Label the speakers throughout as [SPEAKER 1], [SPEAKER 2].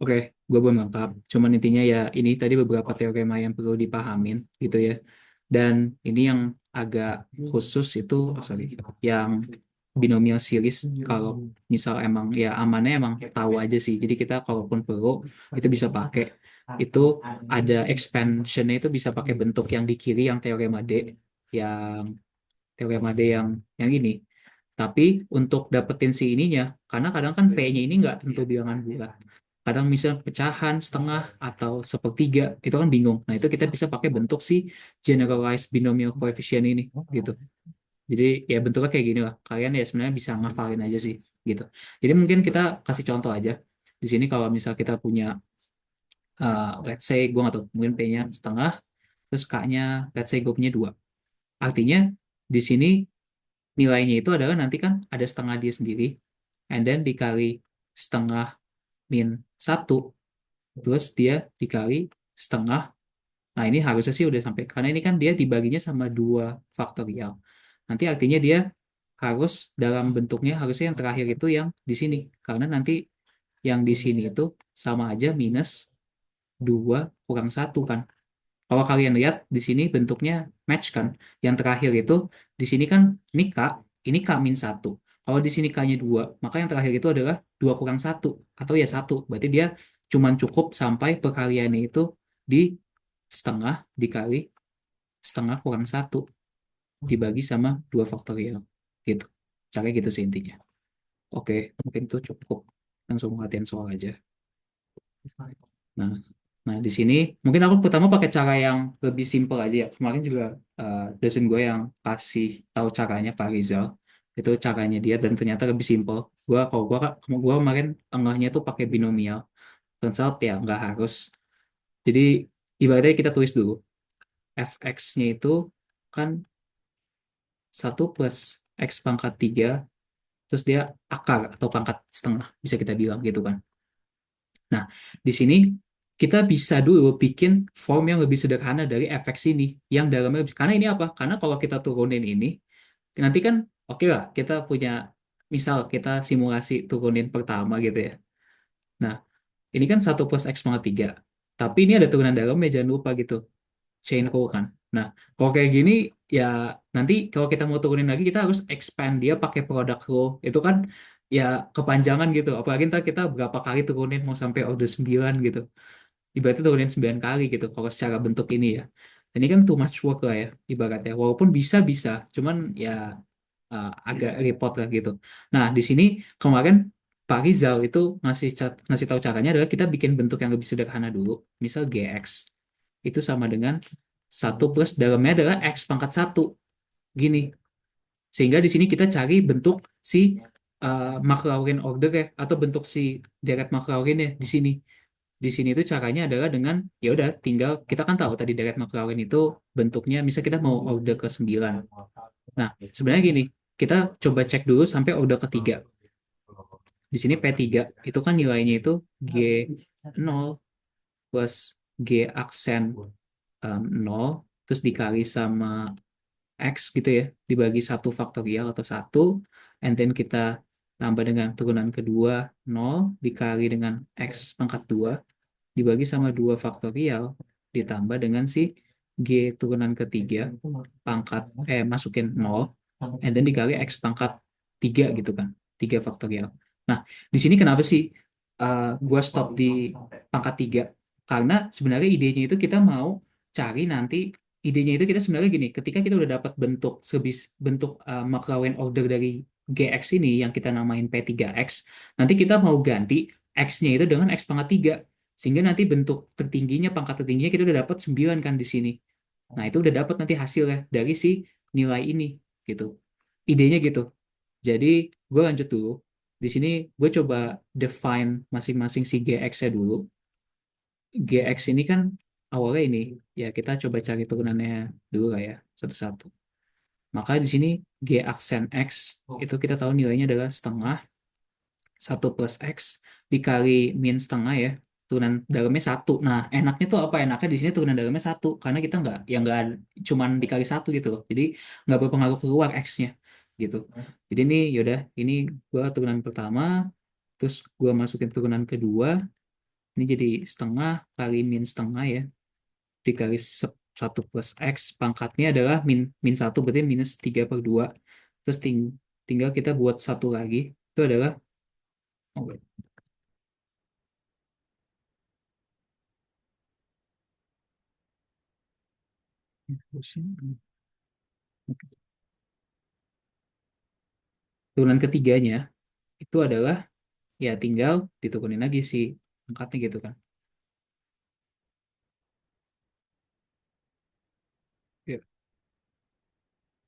[SPEAKER 1] Oke, gue belum lengkap. Cuman intinya ya ini tadi beberapa teorema yang perlu dipahamin gitu ya. Dan ini yang agak khusus itu, sorry, yang binomial series. Kalau misal emang ya amannya emang tahu aja sih. Jadi kita kalaupun perlu itu bisa pakai. Itu ada expansionnya itu bisa pakai bentuk yang di kiri yang teorema D, yang teorema D yang ini. Tapi untuk dapetin si ininya, karena kadang kan P-nya ini nggak tentu bilangan bulat. Kadang misal pecahan, setengah, atau sepertiga, itu kan bingung. Nah, itu kita bisa pakai bentuk si generalized binomial coefficient ini, gitu. Jadi, ya bentuknya kayak gini lah. Kalian ya sebenarnya bisa ngafalin aja sih, gitu. Jadi mungkin kita kasih contoh aja. Di sini kalau misal kita punya, let's say, gue nggak tahu, mungkin P-nya setengah, terus K-nya, let's say gue punya 2. Artinya, di sini nilainya itu adalah nanti kan ada setengah dia sendiri, and then dikali setengah min satu, terus dia dikali setengah. Nah ini harusnya sih udah sampai, karena ini kan dia dibaginya sama 2 faktorial. Nanti artinya dia harus dalam bentuknya harusnya yang terakhir itu yang di sini, karena nanti yang di sini itu sama aja minus 2 kurang 1 kan. Kalau kalian lihat di sini bentuknya match kan. Yang terakhir itu di sini kan ini K min 1. Kalau di sini K-nya 2, maka yang terakhir itu adalah 2 kurang 1 atau ya 1. Berarti dia cuman cukup sampai perkaliannya itu di setengah dikali setengah kurang 1 dibagi sama 2 faktorial. Gitu. Caranya gitu sih intinya. Oke, mungkin itu cukup. Langsung latihan soal aja. Nah, nah di sini mungkin aku pertama pakai cara yang lebih simpel aja ya. Kemarin juga dosen gue yang kasih tahu caranya Pak Rizal. Itu caranya dia dan ternyata lebih simpel. Gua kemarin enggahnya tuh pakai binomial. Turns out ya nggak harus. Jadi ibaratnya kita tulis dulu fx-nya itu kan 1 plus x pangkat 3, terus dia akar atau pangkat setengah bisa kita bilang gitu kan. Nah, di sini kita bisa dulu bikin form yang lebih sederhana dari fx ini, yang dalamnya karena ini apa? Karena kalau kita turunin ini, nanti kan oke lah kita punya misal kita simulasi turunin pertama gitu ya. Nah, ini kan 1 plus x pangkat 3, tapi ini ada turunan dalamnya jangan lupa gitu, chain rule kan. Nah, kalau kayak gini ya nanti kalau kita mau turunin lagi kita harus expand dia pakai product rule. Itu kan ya kepanjangan gitu. Apalagi ntar kita berapa kali turunin mau sampai order 9 gitu. Ibaratnya turunin 9 kali gitu kalau secara bentuk ini ya. Ini kan too much work lah ya ibaratnya. Walaupun bisa-bisa, cuman ya agak repot lah gitu. Nah, di sini kemarin Pak Rizal itu ngasih tahu caranya adalah kita bikin bentuk yang lebih sederhana dulu. Misal GX itu sama dengan 1 plus dalamnya adalah x pangkat 1. Gini. Sehingga di sini kita cari bentuk si Maclaurin order ya, atau bentuk si deret Maclaurin ya di sini. Di sini itu caranya adalah dengan ya udah tinggal kita kan tahu tadi deret Maclaurin itu bentuknya misal kita mau order ke 9. Nah, sebenarnya gini, kita coba cek dulu sampai order ketiga. Di sini P3 itu kan nilainya itu G0 plus G aksen 0 terus dikali sama X gitu ya, dibagi 1 faktorial atau 1, and then kita tambah dengan turunan kedua 0 dikali dengan X pangkat 2 dibagi sama 2 faktorial ditambah dengan si G turunan ketiga pangkat masukin 0 and then dikali X pangkat 3 gitu kan, 3 faktorial. Nah, di sini kenapa sih gua stop di pangkat 3? Karena sebenarnya idenya itu kita mau cari nanti, idenya itu kita sebenarnya gini, ketika kita udah dapat bentuk Maclaurin order dari GX ini yang kita namain P3X, nanti kita mau ganti X-nya itu dengan X pangkat 3. Sehingga nanti bentuk tertingginya, pangkat tertingginya kita udah dapat 9 kan di sini. Nah, itu udah dapat nanti hasilnya dari si nilai ini gitu. Idenya gitu. Jadi, gue lanjut dulu. Di sini gue coba define masing-masing si GX-nya dulu. GX ini kan awalnya ini, ya kita coba cari turunannya dulu lah ya, satu-satu. Maka di sini G aksen X itu kita tahu nilainya adalah setengah 1 plus X dikali min setengah ya, turunan dalamnya 1. Nah, enaknya tuh apa? Enaknya di sini turunan dalamnya 1 karena kita nggak cuman dikali 1 gitu loh. Jadi nggak berpengaruh keluar X-nya gitu. Jadi ini yaudah, ini gua turunan pertama, terus gua masukin turunan kedua, Ini jadi setengah kali min setengah ya. Dikali 1 plus X. Pangkatnya adalah min, min 1, berarti minus 3/2. Terus tinggal kita buat satu lagi. Itu adalah, oh, wait. Turunan ketiganya itu adalah ya tinggal diturunin lagi si angkatnya gitu kan. Ya,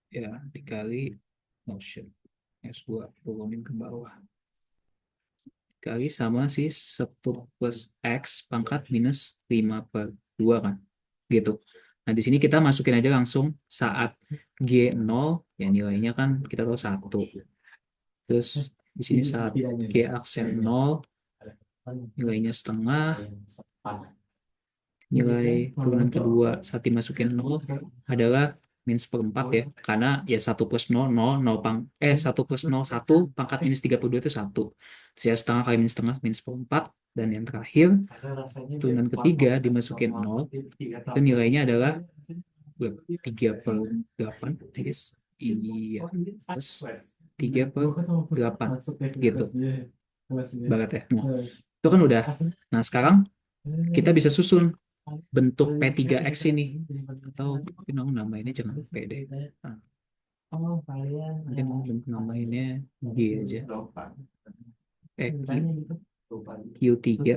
[SPEAKER 1] ya dikali motion S2 turunin ke bawah. Dikali sama si 10 plus X pangkat minus 5/2 kan. Gitu. Nah, di sini kita masukin aja langsung saat G0, ya nilainya kan kita tahu 1. Terus di sini saat G aksen 0, nilainya setengah. Nilai turunan kedua saat dimasukin 0 adalah min 1/4 ya. Karena ya 1 plus 0, 0, 0 1 plus 0, 1, pangkat minus 32 itu 1. Terus ya setengah kali minus setengah, minus 1/4. Dan yang terakhir, turunan ketiga dimasukin 0, itu nilainya adalah 3/8, I guess. Iya, plus 3/8 gitu. Banget ya. Nah, itu kan udah. Nah, sekarang kita bisa susun bentuk P3X ini. Atau mungkin aku namainnya jangan P deh. Nah, mungkin aku namainnya G aja. Q3.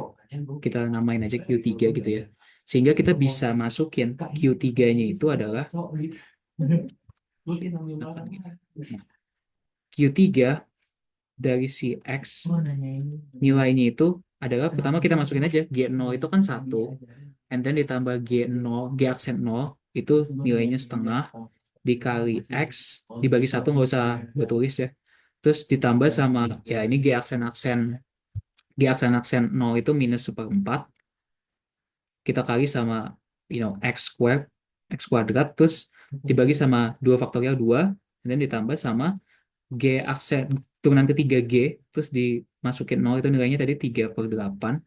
[SPEAKER 1] Kita namain aja Q3 gitu ya. Sehingga kita bisa masukin Q3-nya itu adalah Q3 dari si X, nilainya itu adalah pertama kita masukin aja G0 itu kan 1, and then ditambah G0, G aksen 0 itu nilainya setengah, dikali X dibagi 1, nggak usah gue tulis ya, terus ditambah sama ya ini G aksen aksen 0 itu minus 1/4, kita kali sama X kuadrat, terus dibagi sama 2 faktorial 2, dan ditambah sama G aksen turunan ketiga G, terus dimasukin 0 itu nilainya tadi 3/8,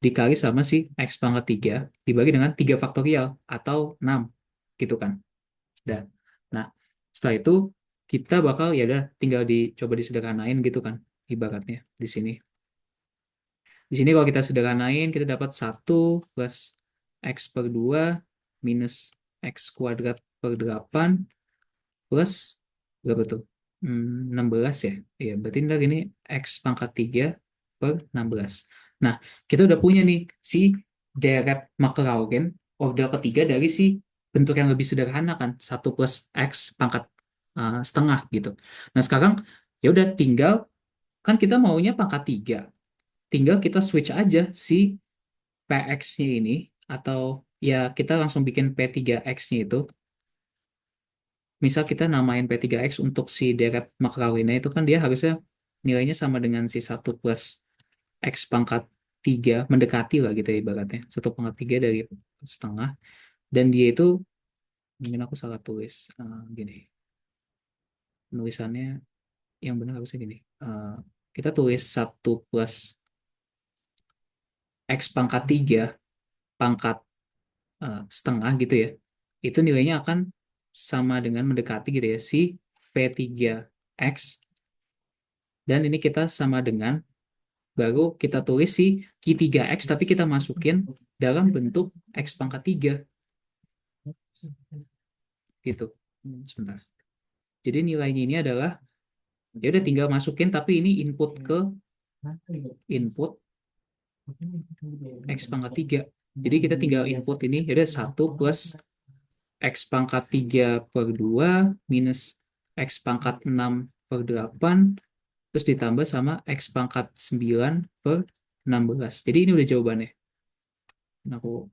[SPEAKER 1] dikali sama si X pangkat 3 dibagi dengan 3 faktorial atau 6 gitu kan. Dan nah, setelah itu kita bakal ya udah tinggal dicoba disederhanain gitu kan ibaratnya di sini. Di sini kalau kita sederhanain kita dapat 1 plus X/2 minus X kuadrat per 8 plus berapa tuh? 16 ya. Iya, berarti ntar ini X pangkat 3/16. Nah, kita udah punya nih si deret Maclaurin order ketiga dari si bentuk yang lebih sederhana kan, 1 plus X pangkat setengah gitu. Nah, sekarang ya udah tinggal, kan kita maunya pangkat 3. Tinggal kita switch aja si PX-nya ini, atau ya kita langsung bikin P3X-nya itu. Misal kita namain P3X untuk si deret Maclaurin itu kan dia harusnya nilainya sama dengan si 1 plus X pangkat 3, mendekati lah gitu ya ibaratnya. 1/3 dari setengah. Dan dia itu, mungkin aku salah tulis. Gini, penulisannya yang benar harusnya gini. Kita tulis 1 plus X pangkat 3 pangkat setengah gitu ya. Itu nilainya akan sama dengan mendekati gitu ya si P3X, dan ini kita sama dengan, baru kita tulis si Q3X tapi kita masukin dalam bentuk X pangkat 3 gitu. Sebentar. Jadi nilainya ini adalah ya udah tinggal masukin, tapi ini input ke input X pangkat 3. Jadi kita tinggal input ini ya udah 1 plus X pangkat 3/2 minus X pangkat 6/8 terus ditambah sama X pangkat 9/16. Jadi ini udah jawabannya. Nah, aku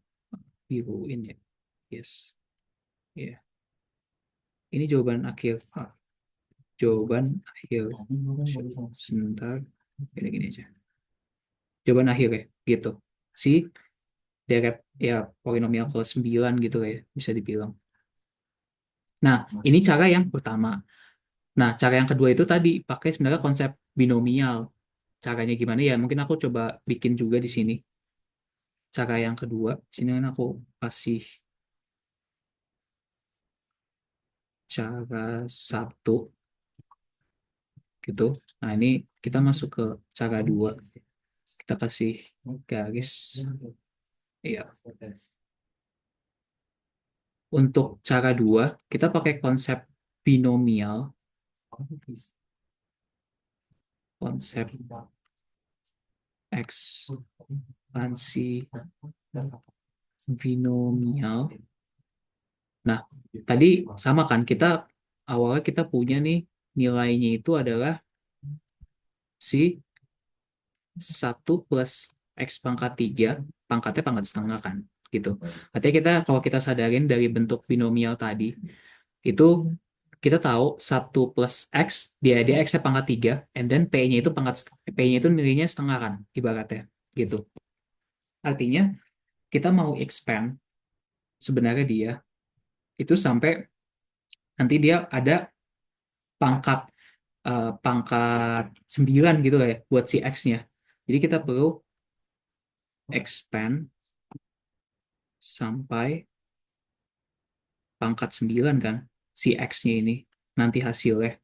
[SPEAKER 1] biruin ya. Yes. Ya. Yeah. Ini jawaban akhir. Jawaban akhir. Sebentar. Gini-gini aja. Jawaban akhir ya. Gitu. Si deret ya polinomial ke 9 gitu ya. Bisa dibilang. Nah, ini cara yang pertama. Nah, cara yang kedua itu tadi pakai sebenarnya konsep binomial. Caranya gimana ya? Mungkin aku coba bikin juga di sini. cara yang kedua, sini kan aku kasih cara satu gitu. Nah, ini kita masuk ke cara dua. Kita kasih garis. Iya. Untuk cara dua, kita pakai konsep binomial, konsep ekspansi binomial. Nah, tadi sama kan, kita awalnya kita punya nih nilainya itu adalah si 1 plus x pangkat 3, pangkatnya pangkat setengah kan, gitu. Artinya kita, kalau kita sadarin dari bentuk binomial tadi, itu kita tahu 1 plus x, dia x-nya pangkat 3, and then p-nya itu p-nya itu nilainya setengah kan, ibaratnya, gitu. Artinya, kita mau expand sebenarnya dia, itu sampai nanti dia ada pangkat pangkat 9 gitu lah ya, buat si x-nya. Jadi kita perlu expand sampai pangkat 9 kan, si x-nya ini, nanti hasilnya.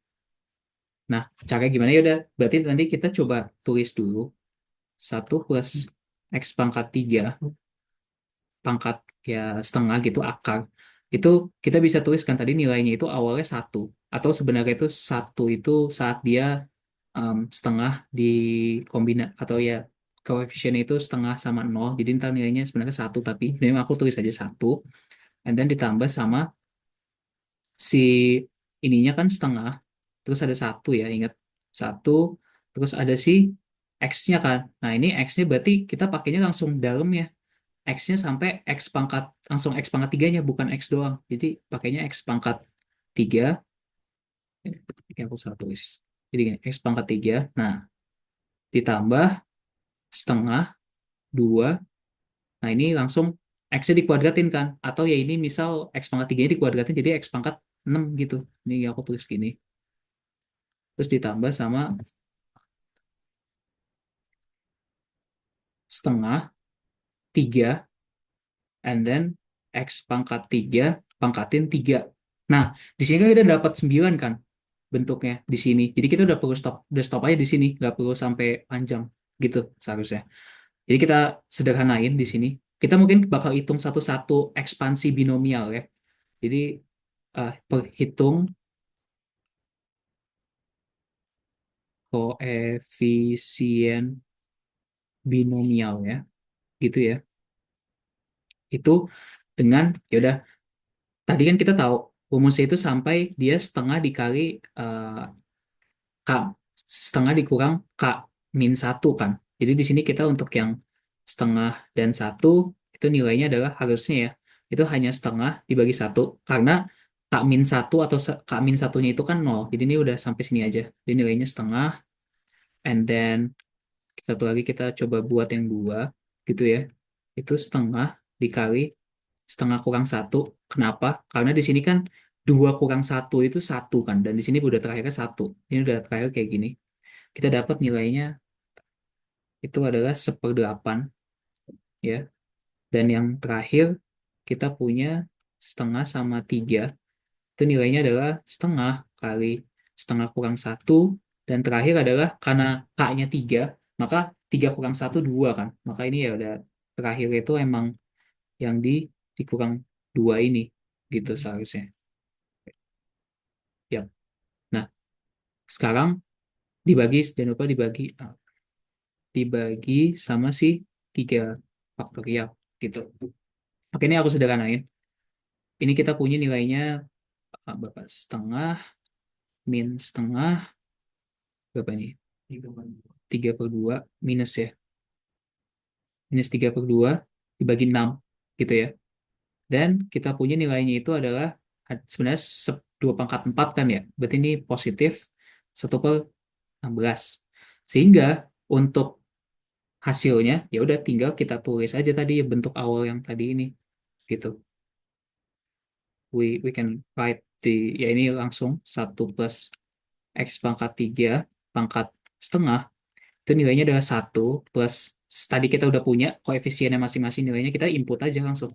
[SPEAKER 1] Nah, cara gimana ya udah, berarti nanti kita coba tulis dulu 1 plus x pangkat 3, pangkat ya setengah gitu, akar. Itu kita bisa tuliskan tadi nilainya itu awalnya 1. Atau sebenarnya itu 1 itu saat dia setengah di kombina, atau ya koefisien itu setengah sama 0. Jadi ntar nilainya sebenarnya 1, tapi ini aku tulis aja 1. And then ditambah sama si ininya kan setengah, terus ada 1 ya, ingat 1, terus ada si x-nya kan. Nah, ini x-nya berarti kita pakainya langsung dalam ya, x-nya sampai x pangkat, langsung x pangkat 3-nya, bukan x doang. Jadi pakainya x pangkat 3, ini aku salah tulis. Jadi gini, x pangkat 3, nah ditambah setengah 2. Nah, ini langsung x-nya dikuadratin kan, atau ya ini misal x pangkat 3-nya dikuadratin jadi x pangkat 6 gitu. Ini aku tulis gini. Terus ditambah sama setengah 3, and then x pangkat 3 pangkatin 3. Nah, di sini kan kita dapat 9 kan bentuknya di sini. Jadi kita udah stop aja di sini, nggak perlu sampai panjang gitu seharusnya. Jadi kita sederhanain di sini. Kita mungkin bakal hitung satu-satu ekspansi binomial ya. Jadi perhitung koefisien binomial ya, gitu ya. Itu dengan ya udah, tadi kan kita tahu rumusnya itu sampai dia setengah dikali K, setengah dikurang K min 1 kan. Jadi di sini kita untuk yang setengah dan 1 itu nilainya adalah harusnya ya, itu hanya setengah dibagi 1, karena K min 1 atau K min 1-nya itu kan 0. Jadi ini udah sampai sini aja. Jadi nilainya setengah, and then satu lagi kita coba buat yang 2 gitu ya. Itu setengah dikali setengah kurang 1. Kenapa? Karena di sini kan 2 kurang 1 itu 1 kan. Dan di sini udah terakhirnya 1. Ini udah terakhir kayak gini. Kita dapat nilainya itu adalah 1/8 ya. Dan yang terakhir kita punya setengah sama 3. Itu nilainya adalah setengah kali setengah kurang 1. Dan terakhir adalah karena K-nya 3, maka 3 kurang 1 2 kan. Maka ini ya udah terakhir itu emang yang dikurang 2 ini gitu seharusnya. Ya. Nah, sekarang jangan lupa dibagi sama si 3 faktorial gitu. Oke, ini aku sederhanain. Ini kita punya nilainya berapa? Setengah min setengah berapa nih? 3/2 minus ya. Minus 3/2 dibagi 6 gitu ya. Dan kita punya nilainya itu adalah sebenarnya 2/4 kan ya. Berarti ini positif 1/16. Sehingga untuk hasilnya ya udah tinggal kita tulis aja tadi bentuk awal yang tadi ini gitu. We can write ya ini langsung 1 plus x pangkat 3 pangkat setengah, itu nilainya adalah 1 plus tadi kita udah punya koefisiennya masing-masing nilainya, kita input aja langsung.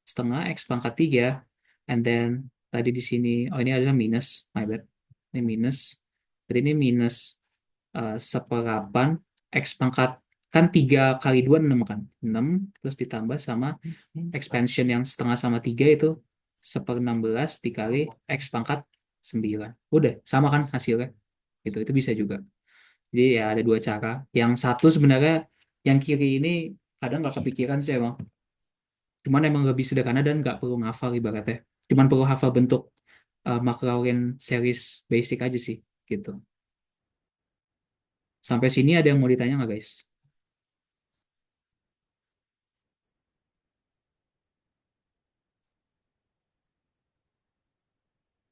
[SPEAKER 1] Setengah X pangkat 3, and then tadi di sini, oh ini adalah minus, my bad. Ini minus, jadi ini minus 1/8 X pangkat, kan 3 kali 2 6 kan? 6, terus ditambah sama expansion yang setengah sama 3 itu 1/16 dikali X pangkat 9. Udah, sama kan hasilnya? Itu bisa juga. Jadi ya ada dua cara. Yang satu sebenarnya, yang kiri ini kadang nggak kepikiran sih emang. Cuman emang lebih sederhana dan nggak perlu ngafal ibaratnya. Cuman perlu hafal bentuk Maclaurin series basic aja sih, gitu. Sampai sini ada yang mau ditanya nggak guys?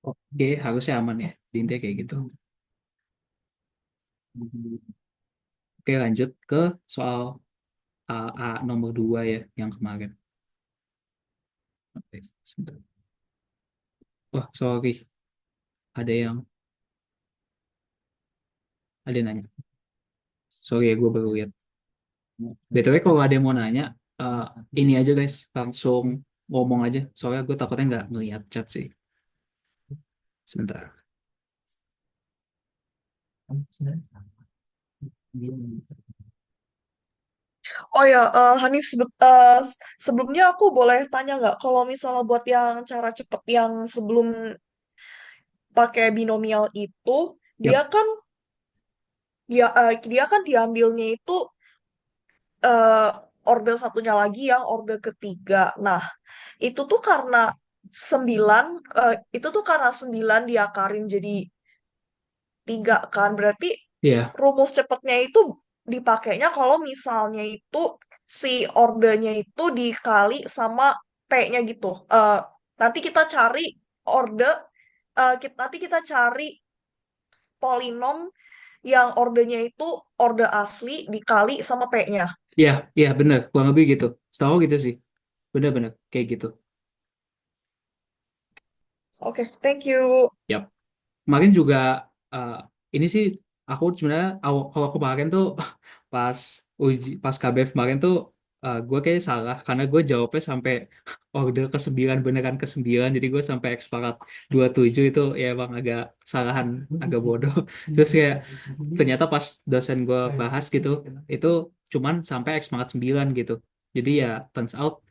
[SPEAKER 1] Oke, harusnya aman ya. Intinya kayak gitu. Oke, lanjut ke soal A nomor 2 ya, yang kemarin. Oke, sebentar. Wah, sorry. Ada yang nanya. Sorry ya, gue baru lihat. BTW kalau ada yang mau nanya, eh, ini aja guys, langsung ngomong aja. Soalnya gue takutnya nggak ngeliat chat sih. Sebentar.
[SPEAKER 2] Oh ya, Hanif, sebelumnya aku boleh tanya nggak, kalau misalnya buat yang cara cepet yang sebelum pakai binomial itu, dia
[SPEAKER 1] Yap.
[SPEAKER 2] kan dia kan diambilnya itu eh, order satunya lagi yang order ketiga. Nah, itu tuh karena 9, itu tuh karena 9 diakarin jadi 3 kan. Berarti
[SPEAKER 1] Iya,
[SPEAKER 2] rumus cepatnya itu dipakainya kalau misalnya itu si ordernya itu dikali sama P-nya gitu. Nanti kita cari order, nanti kita cari polinom yang ordernya itu order asli dikali sama P-nya.
[SPEAKER 1] iya, iya bener. Kurang lebih gitu. Setahu gitu sih. Bener-bener kayak gitu.
[SPEAKER 2] Oke, thank you.
[SPEAKER 1] Yap. Kemarin juga eh, ini sih aku sebenarnya kalau kemarin tuh pas pas KBF kemarin tuh gue kayak salah karena gue jawabnya sampai order ke-9 beneran ke-9, jadi gue sampai eksparat 27 itu ya emang agak kesalahan, agak bodoh. Terus ya ternyata pas dosen gue bahas gitu itu cuman sampai eksparat 9 gitu. Jadi ya turns out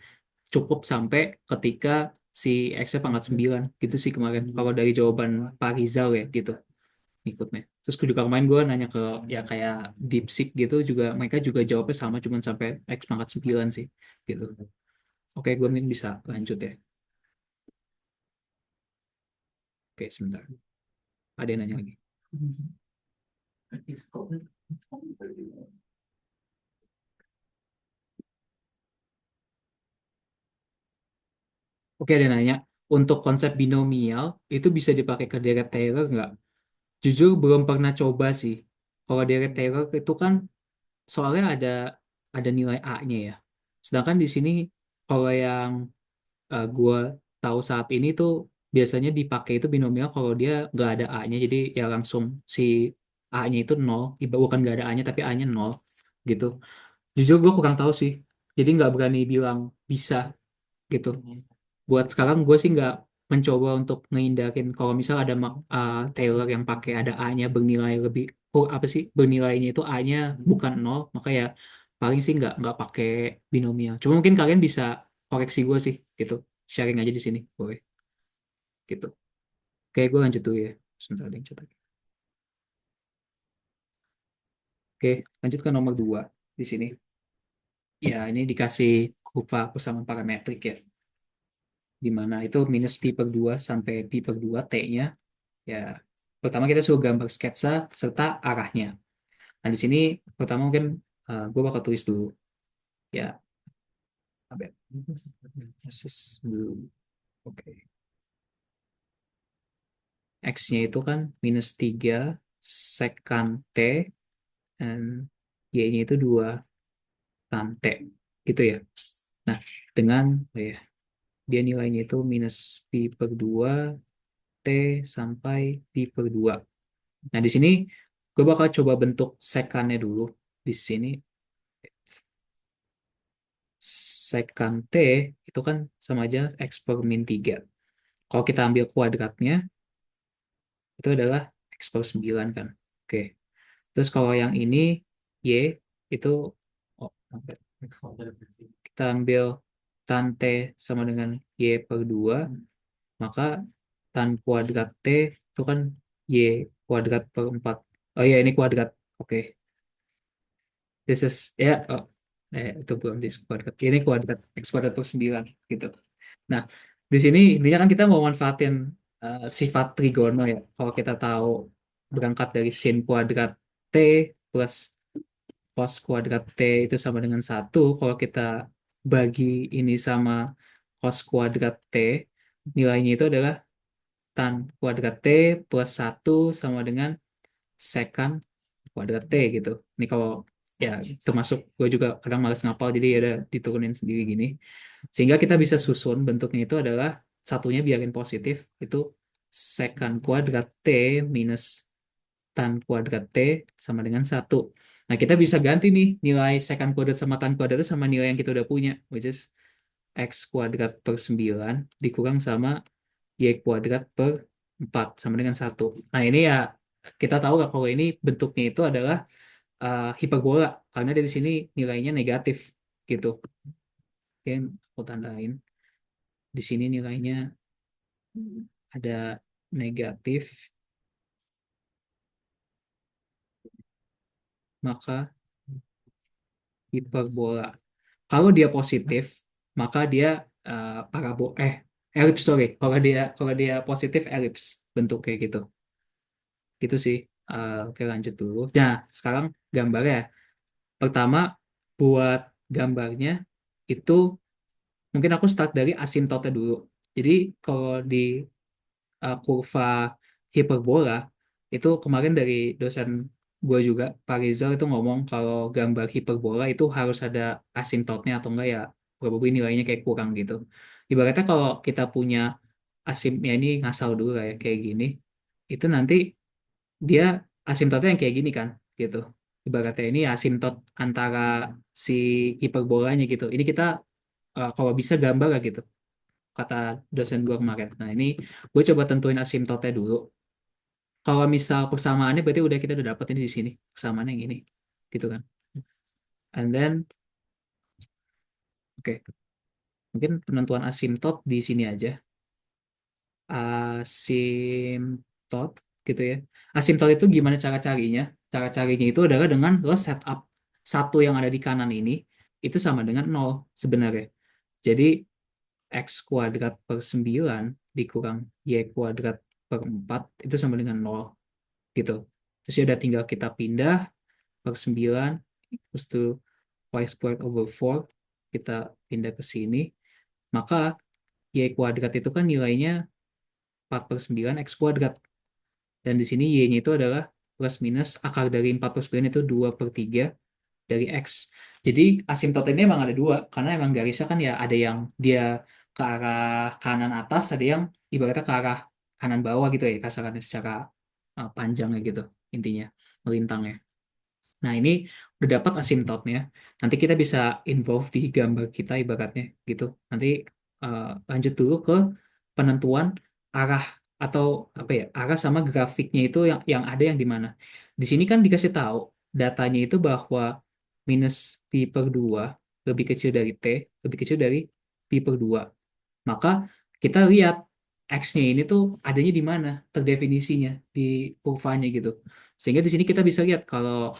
[SPEAKER 1] cukup sampai ketika si X-nya pangkat 9 gitu sih kemarin kalau dari jawaban Pak Rizal ya gitu ikutnya. Terus juga kemarin gue nanya ke ya kayak DeepSeek gitu juga, mereka juga jawabnya sama cuman sampai X pangkat 9 sih gitu. Oke, gue mungkin bisa lanjut ya. Oke, sebentar. Ada yang nanya lagi. Oke, ada yang nanya. Untuk konsep binomial itu bisa dipakai ke deret Taylor nggak? Jujur belum pernah coba sih. Kalau deret Taylor itu kan soalnya ada nilai A-nya ya. Sedangkan di sini kalau yang gua tahu saat ini tuh biasanya dipakai itu binomial kalau dia nggak ada A-nya, jadi ya langsung si A-nya itu nol, bukan nggak ada A-nya tapi A-nya nol gitu. Jujur gue kurang tahu sih, jadi nggak berani bilang bisa gitu. Buat sekarang gue sih nggak mencoba untuk ngehindarin kalau misal ada Taylor yang pakai ada A-nya bernilai lebih, oh apa sih bernilainya itu A-nya bukan nol, maka ya paling sih nggak pakai binomial. Cuma mungkin kalian bisa koreksi gue sih gitu, sharing aja di sini boleh gitu. Oke, gue lanjut dulu ya. Sebentar ada yang chat lagi. Oke, lanjut ke nomor 2 di sini. Ya, ini dikasih kurva persamaan parametrik ya, di mana itu minus pi per 2 sampai pi per 2 t-nya. Ya, pertama kita suruh gambar sketsa serta arahnya. Nah, di sini pertama mungkin gue bakal tulis dulu. Ya, apa ya? Dulu. Oke. X-nya itu kan minus 3 sekan T, dan Y-nya itu 2 tan T. Gitu ya. Nah, dengan, oh ya, dia nilainya itu minus pi per 2 T sampai pi per 2. Nah, di sini gue bakal coba bentuk sekannya dulu. Di sini Secant T itu kan sama aja X per min 3. Kalau kita ambil kuadratnya, itu adalah X per 9 kan. Oke. Terus kalau yang ini, Y, itu oh, kita ambil tan T sama dengan Y per 2, maka tan kuadrat T itu kan Y kuadrat per 4. Oh iya, ini kuadrat. Oke. This is, ya, oh, itu belum di kuadrat. Ini kuadrat, X kuadrat per 9, gitu. Nah, di sini intinya kan kita mau manfaatin sifat trigono ya. Kalau kita tahu berangkat dari sin kuadrat T plus cos kuadrat T itu sama dengan 1. Kalau kita bagi ini sama cos kuadrat T, nilainya itu adalah tan kuadrat T plus 1 sama dengan secant kuadrat T gitu. Ini kalau ya termasuk gue juga kadang males ngapal jadi ya udah diturunin sendiri gini. Sehingga kita bisa susun bentuknya itu adalah satunya biarin positif itu secant kuadrat T minus tan kuadrat T sama dengan 1. Nah, kita bisa ganti nih nilai secant kuadrat sama tan kuadrat itu sama nilai yang kita udah punya, which is X kuadrat per 9 dikurang sama Y kuadrat per 4 sama dengan 1. Nah, ini ya kita tahu nggak kalau ini bentuknya itu adalah hiperbola karena dari sini nilainya negatif gitu. Oke, aku tandain. Di sini nilainya ada negatif, maka hiperbola. Kalau dia positif, maka dia elips, sorry. Kalau dia positif elips bentuk kayak gitu. Gitu sih. Oke, lanjut dulu. Nah, sekarang gambarnya. Pertama, buat gambarnya itu mungkin aku start dari asimptotnya dulu. Jadi kalau di kurva hiperbola itu kemarin dari dosen gue juga Pak Rizal itu ngomong kalau gambar hiperbola itu harus ada asimptotnya atau enggak ya probably nilainya kayak kurang gitu. Ibaratnya kalau kita punya ya ini ngasal dulu lah ya kayak gini, itu nanti dia asimptotnya yang kayak gini kan gitu. Ibaratnya ini asimptot antara si hiperbolanya gitu. Ini kita kalau bisa gambar lah gitu kata dosen gue kemarin. Nah, ini gue coba tentuin asimptotnya dulu. Kalau misal persamaannya berarti udah kita udah dapet ini di sini. Persamaannya yang ini. Gitu kan. And then, oke. Mungkin penentuan asimptot di sini aja. Asimptot gitu ya. Asimptot itu gimana cara carinya? Cara carinya itu adalah dengan lo setup satu yang ada di kanan ini itu sama dengan nol sebenarnya. Jadi X kuadrat per 9 dikurang Y kuadrat per 4 itu sama dengan nol gitu. Terus ya udah tinggal kita pindah per 9 equals to Y squared over 4 kita pindah ke sini maka Y kuadrat itu kan nilainya 4 per 9 X kuadrat dan di sini Y-nya itu adalah plus minus akar dari 4 per 9 itu 2 per 3 dari X. Jadi asimptot ini emang ada dua karena emang garisnya kan ya ada yang dia ke arah kanan atas ada yang ibaratnya ke arah kanan bawah gitu ya kasarannya secara panjangnya gitu intinya melintangnya. Nah, ini udah dapat asimptotnya. Nanti kita bisa involve di gambar kita ibaratnya gitu. Nanti eh, lanjut dulu ke penentuan arah atau apa ya, arah sama grafiknya itu yang ada yang di mana. Di sini kan dikasih tahu datanya itu bahwa minus pi per 2 lebih kecil dari T, lebih kecil dari pi per 2. Maka kita lihat X-nya ini tuh adanya di mana, terdefinisinya di kurvanya gitu. Sehingga di sini kita bisa lihat kalau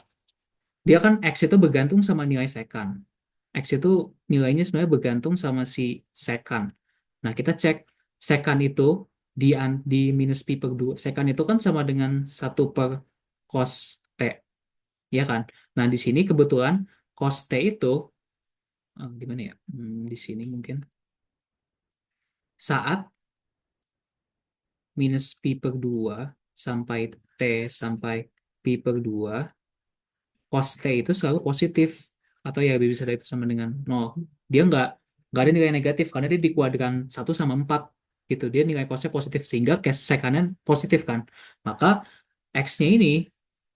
[SPEAKER 1] dia kan X itu bergantung sama nilai secant. X itu nilainya sebenarnya bergantung sama si secant. Nah, kita cek secant itu di minus pi per 2. Secant itu kan sama dengan 1 per cos T, ya kan? Nah, di sini kebetulan cos T itu, gimana ya? Di sini mungkin saat minus pi per 2 sampai T sampai pi per 2 cos T itu selalu positif atau ya bisa dari itu sama dengan nol. Dia nggak ada nilai negatif karena dia di kuadran 1 sama 4 gitu. Dia nilai cosnya positif sehingga case secant positif kan. Maka X-nya ini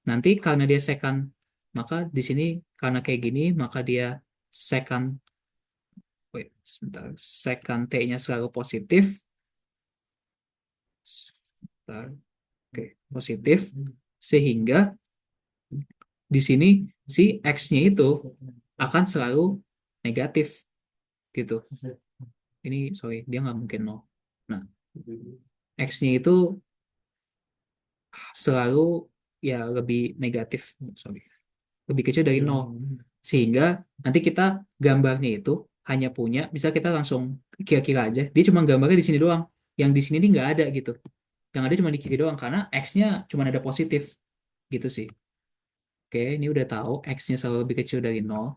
[SPEAKER 1] nanti karena dia secant maka di sini karena kayak gini maka dia secant wait, sebentar, secant T-nya selalu positif. Sebentar, oke, positif, sehingga di sini si X-nya itu akan selalu negatif gitu. Ini sorry, dia nggak mungkin nol. Nah, X-nya itu selalu ya lebih negatif, sorry, lebih kecil dari nol. Sehingga nanti kita gambarnya itu hanya punya, misal kita langsung kira-kira aja, dia cuma gambarnya di sini doang. Yang di sini nih nggak ada gitu. Yang ada cuma di kiri doang, karena X-nya cuma ada positif. Gitu sih. Oke, ini udah tahu X-nya selalu lebih kecil dari nol.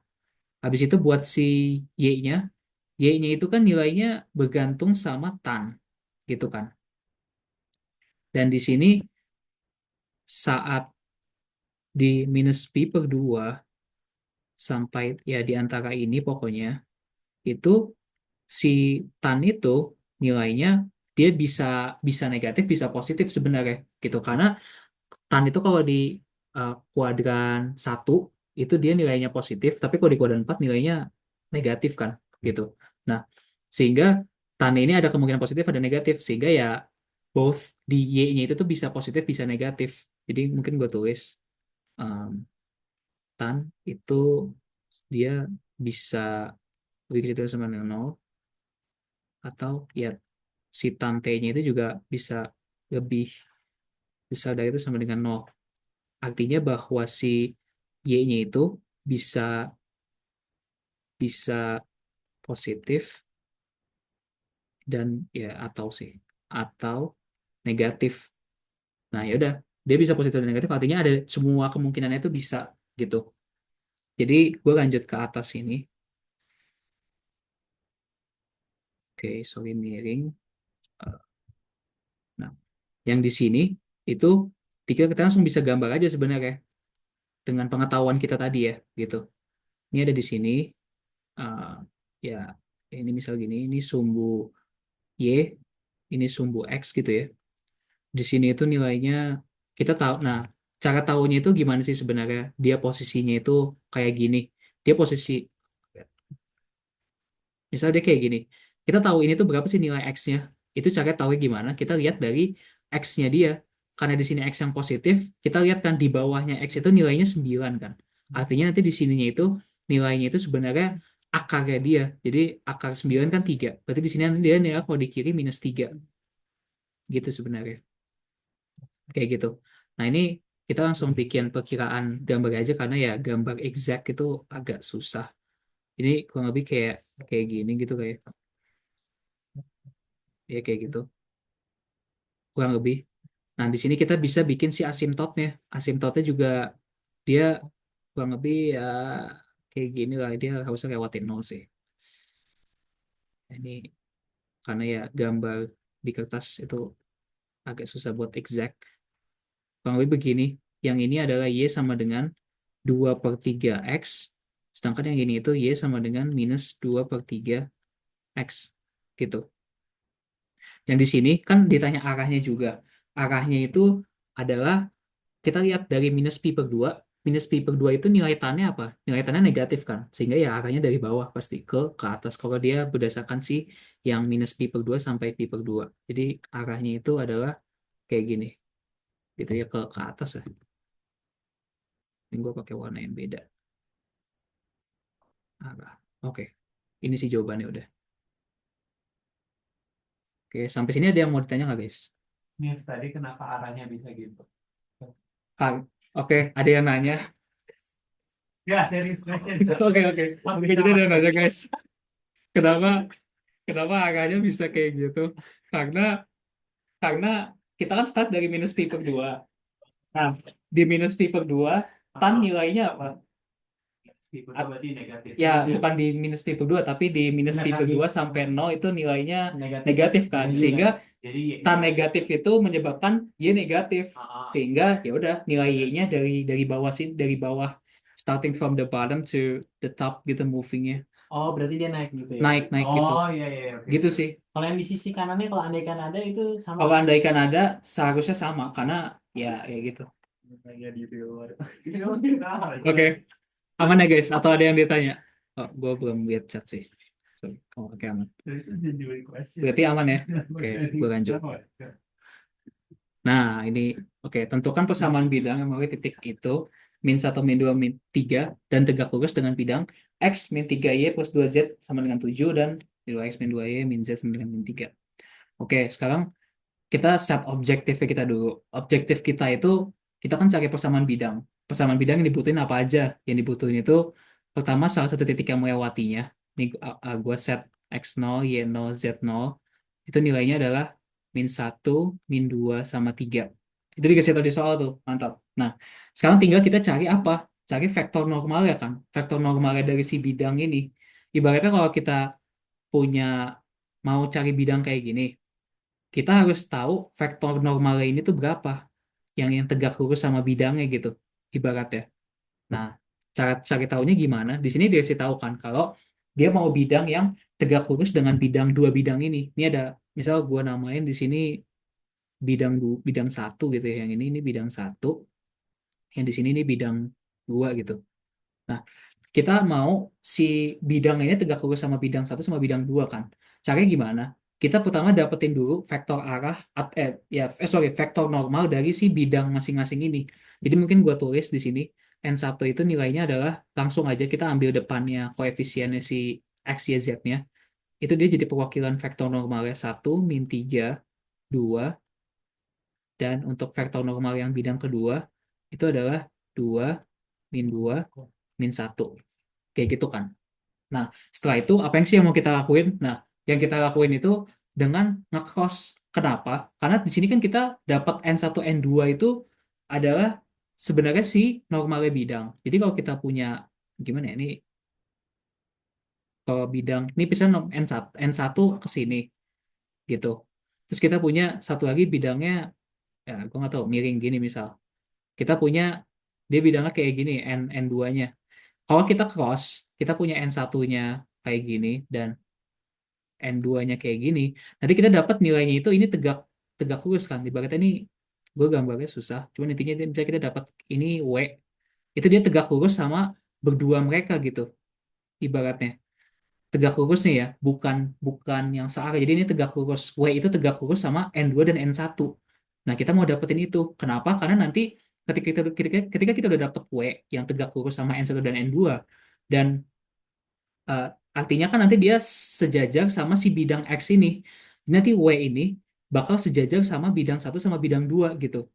[SPEAKER 1] Habis itu buat si Y-nya, Y-nya itu kan nilainya bergantung sama tan, gitu kan. Dan di sini saat di minus pi per 2 sampai ya di antara ini pokoknya, itu si tan itu nilainya dia bisa bisa negatif bisa positif sebenarnya gitu, karena tan itu kalau di kuadran satu itu dia nilainya positif, tapi kalau di kuadran 4 nilainya negatif kan gitu. Nah, sehingga tan ini ada kemungkinan positif ada negatif, sehingga ya both di y-nya itu tuh bisa positif bisa negatif. Jadi mungkin gue tulis um, tan itu dia bisa lebih kecil dari sama dengan nol, atau ya si tantenya itu juga bisa lebih besar dari itu sama dengan nol. Artinya bahwa si y-nya itu bisa bisa positif dan ya atau negatif. Nah, ya udah, dia bisa positif dan negatif, artinya ada semua kemungkinannya itu bisa gitu. Jadi gue lanjut ke atas ini. Oke, sorry miring. Eh, Nah, yang di sini itu kita langsung bisa gambar aja sebenarnya dengan pengetahuan kita tadi ya gitu. Ini ada di sini, uh, ya ini misal gini, ini sumbu y, ini sumbu x gitu ya. Di sini itu nilainya kita tahu. Nah, cara tahunya itu gimana sih sebenarnya? Dia posisinya itu kayak gini. Dia posisi, misalnya dia kayak gini. Kita tahu ini tuh berapa sih nilai x-nya? Itu cara tahu gimana? Kita lihat dari x-nya dia. Karena di sini x yang positif, kita lihat kan di bawahnya x itu nilainya 9 kan. Artinya nanti di sininya itu nilainya itu sebenarnya akarnya dia. Jadi akar 9 kan 3. Berarti di sini dia nilai kalau di kiri minus 3. Gitu sebenarnya. Kayak gitu. Nah, ini kita langsung bikin perkiraan gambar aja karena ya gambar exact itu agak susah. Ini kurang lebih kayak kayak gini gitu kayak ya kayak gitu kurang lebih. Nah, di sini kita bisa bikin si asimptotnya. Asimptotnya juga dia kurang lebih ya kayak gini lah. Dia harusnya lewatin nol sih. Nah, ini karena ya gambar di kertas itu agak susah buat exact. Kurang lebih begini. Yang ini adalah Y sama dengan 2/3 X. Sedangkan yang ini itu Y sama dengan minus 2/3 X. Gitu. Yang di sini kan ditanya arahnya juga. Arahnya itu adalah kita lihat dari minus pi per 2. Minus pi per 2 itu nilai tannya apa? Nilai tannya negatif kan? Sehingga ya arahnya dari bawah pasti ke atas. Kalau dia berdasarkan si yang minus pi per 2 sampai pi per 2. Jadi arahnya itu adalah kayak gini. Gitu ya ke atas ya. Ini gue pakai warna yang beda. Arah. Oke. Ini sih jawabannya udah. Oke, sampai sini ada yang mau ditanya nggak, guys?
[SPEAKER 3] Nih tadi kenapa arahnya bisa gitu?
[SPEAKER 1] Ah, oke, ada yang nanya.
[SPEAKER 3] Ya, serius question.
[SPEAKER 1] Oke, oke. Oke, jadi ada yang nanya, guys. Kenapa kenapa angkanya bisa kayak gitu? Karena karena kita kan start dari minus pi per 2. Nah, di minus pi per 2, tan nilainya apa?
[SPEAKER 3] Berarti negatif.
[SPEAKER 1] Ya, bukan di minus pi per 2, tapi di minus pi per 2 sampai 0 itu nilainya negatif kan. Sehingga
[SPEAKER 3] Jadi
[SPEAKER 1] tan negatif itu menyebabkan y negatif. Sehingga ya udah nilai y-nya dari bawah sih, dari bawah starting from the bottom to the top gitu movingnya.
[SPEAKER 3] oh berarti dia naik gitu ya?
[SPEAKER 1] Naik naik gitu.
[SPEAKER 3] Oh iya iya oke.
[SPEAKER 1] Gitu sih.
[SPEAKER 3] Kalau yang di sisi kanannya kalau andaikan ada itu sama.
[SPEAKER 1] Kalau andaikan ada seharusnya sama karena ya gitu.
[SPEAKER 3] Ya di luar.
[SPEAKER 1] Oke, aman ya guys? Atau ada yang ditanya? Oh, gue belum lihat chat sih. Sorry. Oh, oke, aman.
[SPEAKER 3] Genuine question.
[SPEAKER 1] Berarti aman ya? Oke, gue lanjut. Nah, ini oke, tentukan persamaan bidang yang memiliki titik itu min 1, min 2, min 3 dan tegak lurus dengan bidang X min 3Y plus 2Z sama dengan 7 dan 2X min 2Y min Z sama dengan min 3. Oke, sekarang kita set objektifnya kita dulu. Objektif kita itu, kita kan cari persamaan bidang. Persamaan bidang yang dibutuhin apa aja? Yang dibutuhin itu, pertama salah satu titik yang melewatinya. Ini gue set X0, Y0, Z0. Itu nilainya adalah min 1, min 2, sama 3. Itu dikasih tahu di soal tuh, mantap. Nah, sekarang tinggal kita cari apa? Cari vektor normal ya kan? Vektor normalnya dari si bidang ini. Ibaratnya kalau kita punya, mau cari bidang kayak gini, kita harus tahu vektor normalnya ini tuh berapa, yang tegak lurus sama bidangnya gitu, ibaratnya. Nah, cara cari tahunya gimana? Di sini dikasih tahu kan kalau dia mau bidang yang tegak lurus dengan bidang dua bidang ini. Ini ada, misal gua namain di sini bidang satu gitu ya. Yang ini bidang satu, yang di sini ini bidang dua gitu. Nah, kita mau si bidang ini tegak lurus sama bidang satu sama bidang dua kan. Caranya gimana? Kita pertama dapetin dulu vektor arah, vektor normal dari si bidang masing-masing ini. Jadi mungkin gue tulis di sini, N1 itu nilainya adalah, langsung aja kita ambil depannya koefisiennya si X, Y, Z-nya. Itu dia jadi perwakilan vektor normalnya 1, min 3, 2. Dan untuk vektor normal yang bidang kedua, itu adalah 2, min 2, min 1. Kayak gitu kan. Nah, setelah itu apa yang sih yang mau kita lakuin? Nah, yang kita lakuin itu dengan nge-cross. Kenapa? Karena di sini kan kita dapat N1, N2 itu adalah sebenarnya si normalnya bidang. Jadi kalau kita punya, gimana ya, ini kalau bidang, ini misalnya N1 ke sini gitu. Terus kita punya satu lagi bidangnya, ya gue nggak tahu, miring gini misal. Kita punya, dia bidangnya kayak gini, N2-nya. Kalau kita cross, kita punya N1-nya kayak gini, dan N2-nya kayak gini, nanti kita dapat nilainya itu ini tegak tegak lurus kan. Ibaratnya ini, gue gambarnya susah, cuman intinya bisa kita dapat ini W, itu dia tegak lurus sama berdua mereka gitu. Ibaratnya tegak lurus nih ya, bukan bukan yang searah. Jadi ini tegak lurus, W itu tegak lurus sama N2 dan N1. Nah, kita mau dapetin itu. Kenapa? Karena nanti ketika kita udah dapet W yang tegak lurus sama N1 dan N2, dan eh, artinya kan nanti dia sejajar sama si bidang X ini. Nanti W ini bakal sejajar sama bidang satu sama bidang 2 gitu.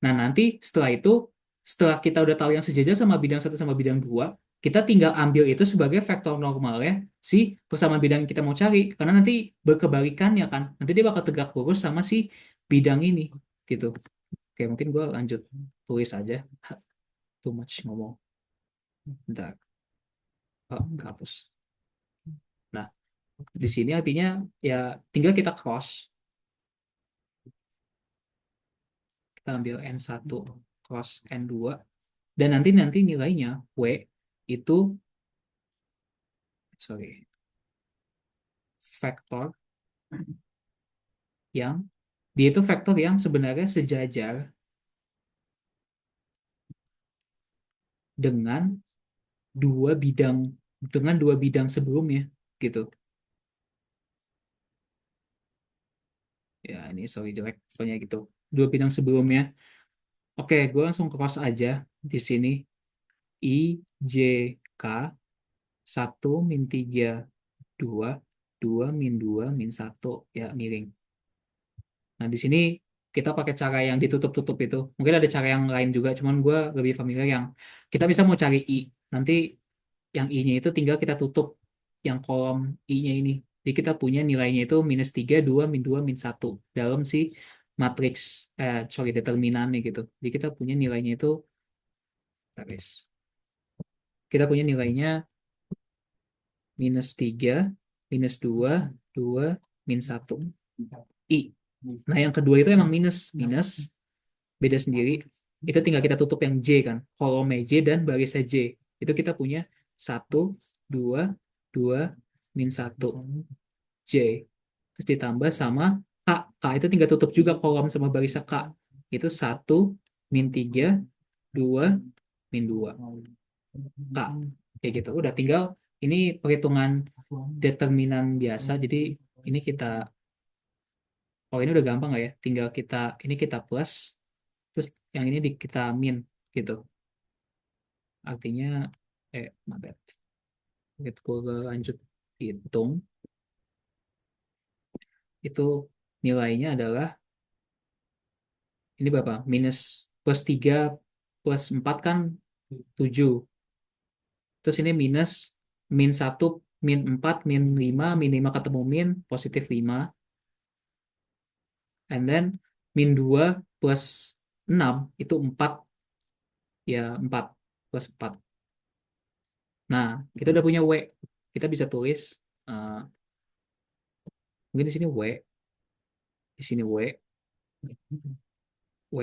[SPEAKER 1] Nah, nanti setelah itu, setelah kita udah tahu yang sejajar sama bidang satu sama bidang 2, kita tinggal ambil itu sebagai vektor normalnya si persamaan bidang yang kita mau cari. Karena nanti berkebalikannya kan. Nanti dia bakal tegak lurus sama si bidang ini gitu. Oke, mungkin gue lanjut tulis aja. Too much ngomong. Bentar. Oh, hapus. Nah, di sini artinya ya tinggal kita cross. Kita ambil N1 cross N2. Dan nanti nilainya W itu, sorry, vektor yang, dia itu vektor yang sebenarnya sejajar dengan dua bidang sebelumnya gitu. Ya, ini sorry jelek pokoknya gitu. Dua bidang sebelumnya. Oke, gue langsung cross aja di sini. I, J, K, 1, min 3, 2, 2, min 2, min 1. Ya, miring. Nah, di sini kita pakai cara yang ditutup-tutup itu. Mungkin ada cara yang lain juga, cuman gue lebih familiar yang kita bisa mau cari I. Nanti yang I-nya itu tinggal kita tutup yang kolom I-nya ini. Jadi kita punya nilainya itu minus 3, 2, min 2, min 1 dalam si matriks, determinannya gitu. Jadi kita punya nilainya itu, kita punya nilainya minus 3, minus 2, 2, min 1. I. Nah, yang kedua itu emang minus beda sendiri. Itu tinggal kita tutup yang J kan, kolomnya J dan barisnya J. Itu kita punya 1, 2, 2, min 1 J. Terus ditambah sama K. K itu tinggal tutup juga kolom sama barisnya K. Itu 1, min 3, 2, min 2 K. Kayak gitu. Udah tinggal ini perhitungan determinan biasa. Jadi ini kita, oh ini udah gampang lah ya. Tinggal kita, ini kita plus, terus yang ini kita min gitu. Artinya, my bad. Kita lanjut hitung, itu nilainya adalah, ini berapa? Minus plus 3 plus 4 kan 7. Terus ini minus min 1, min 4, min 5 ketemu min, positif 5. And then min 2 plus 6 itu 4, ya 4 plus 4. Nah, kita udah punya W. Kita bisa tulis, eh, mungkin di sini W, di sini W, W.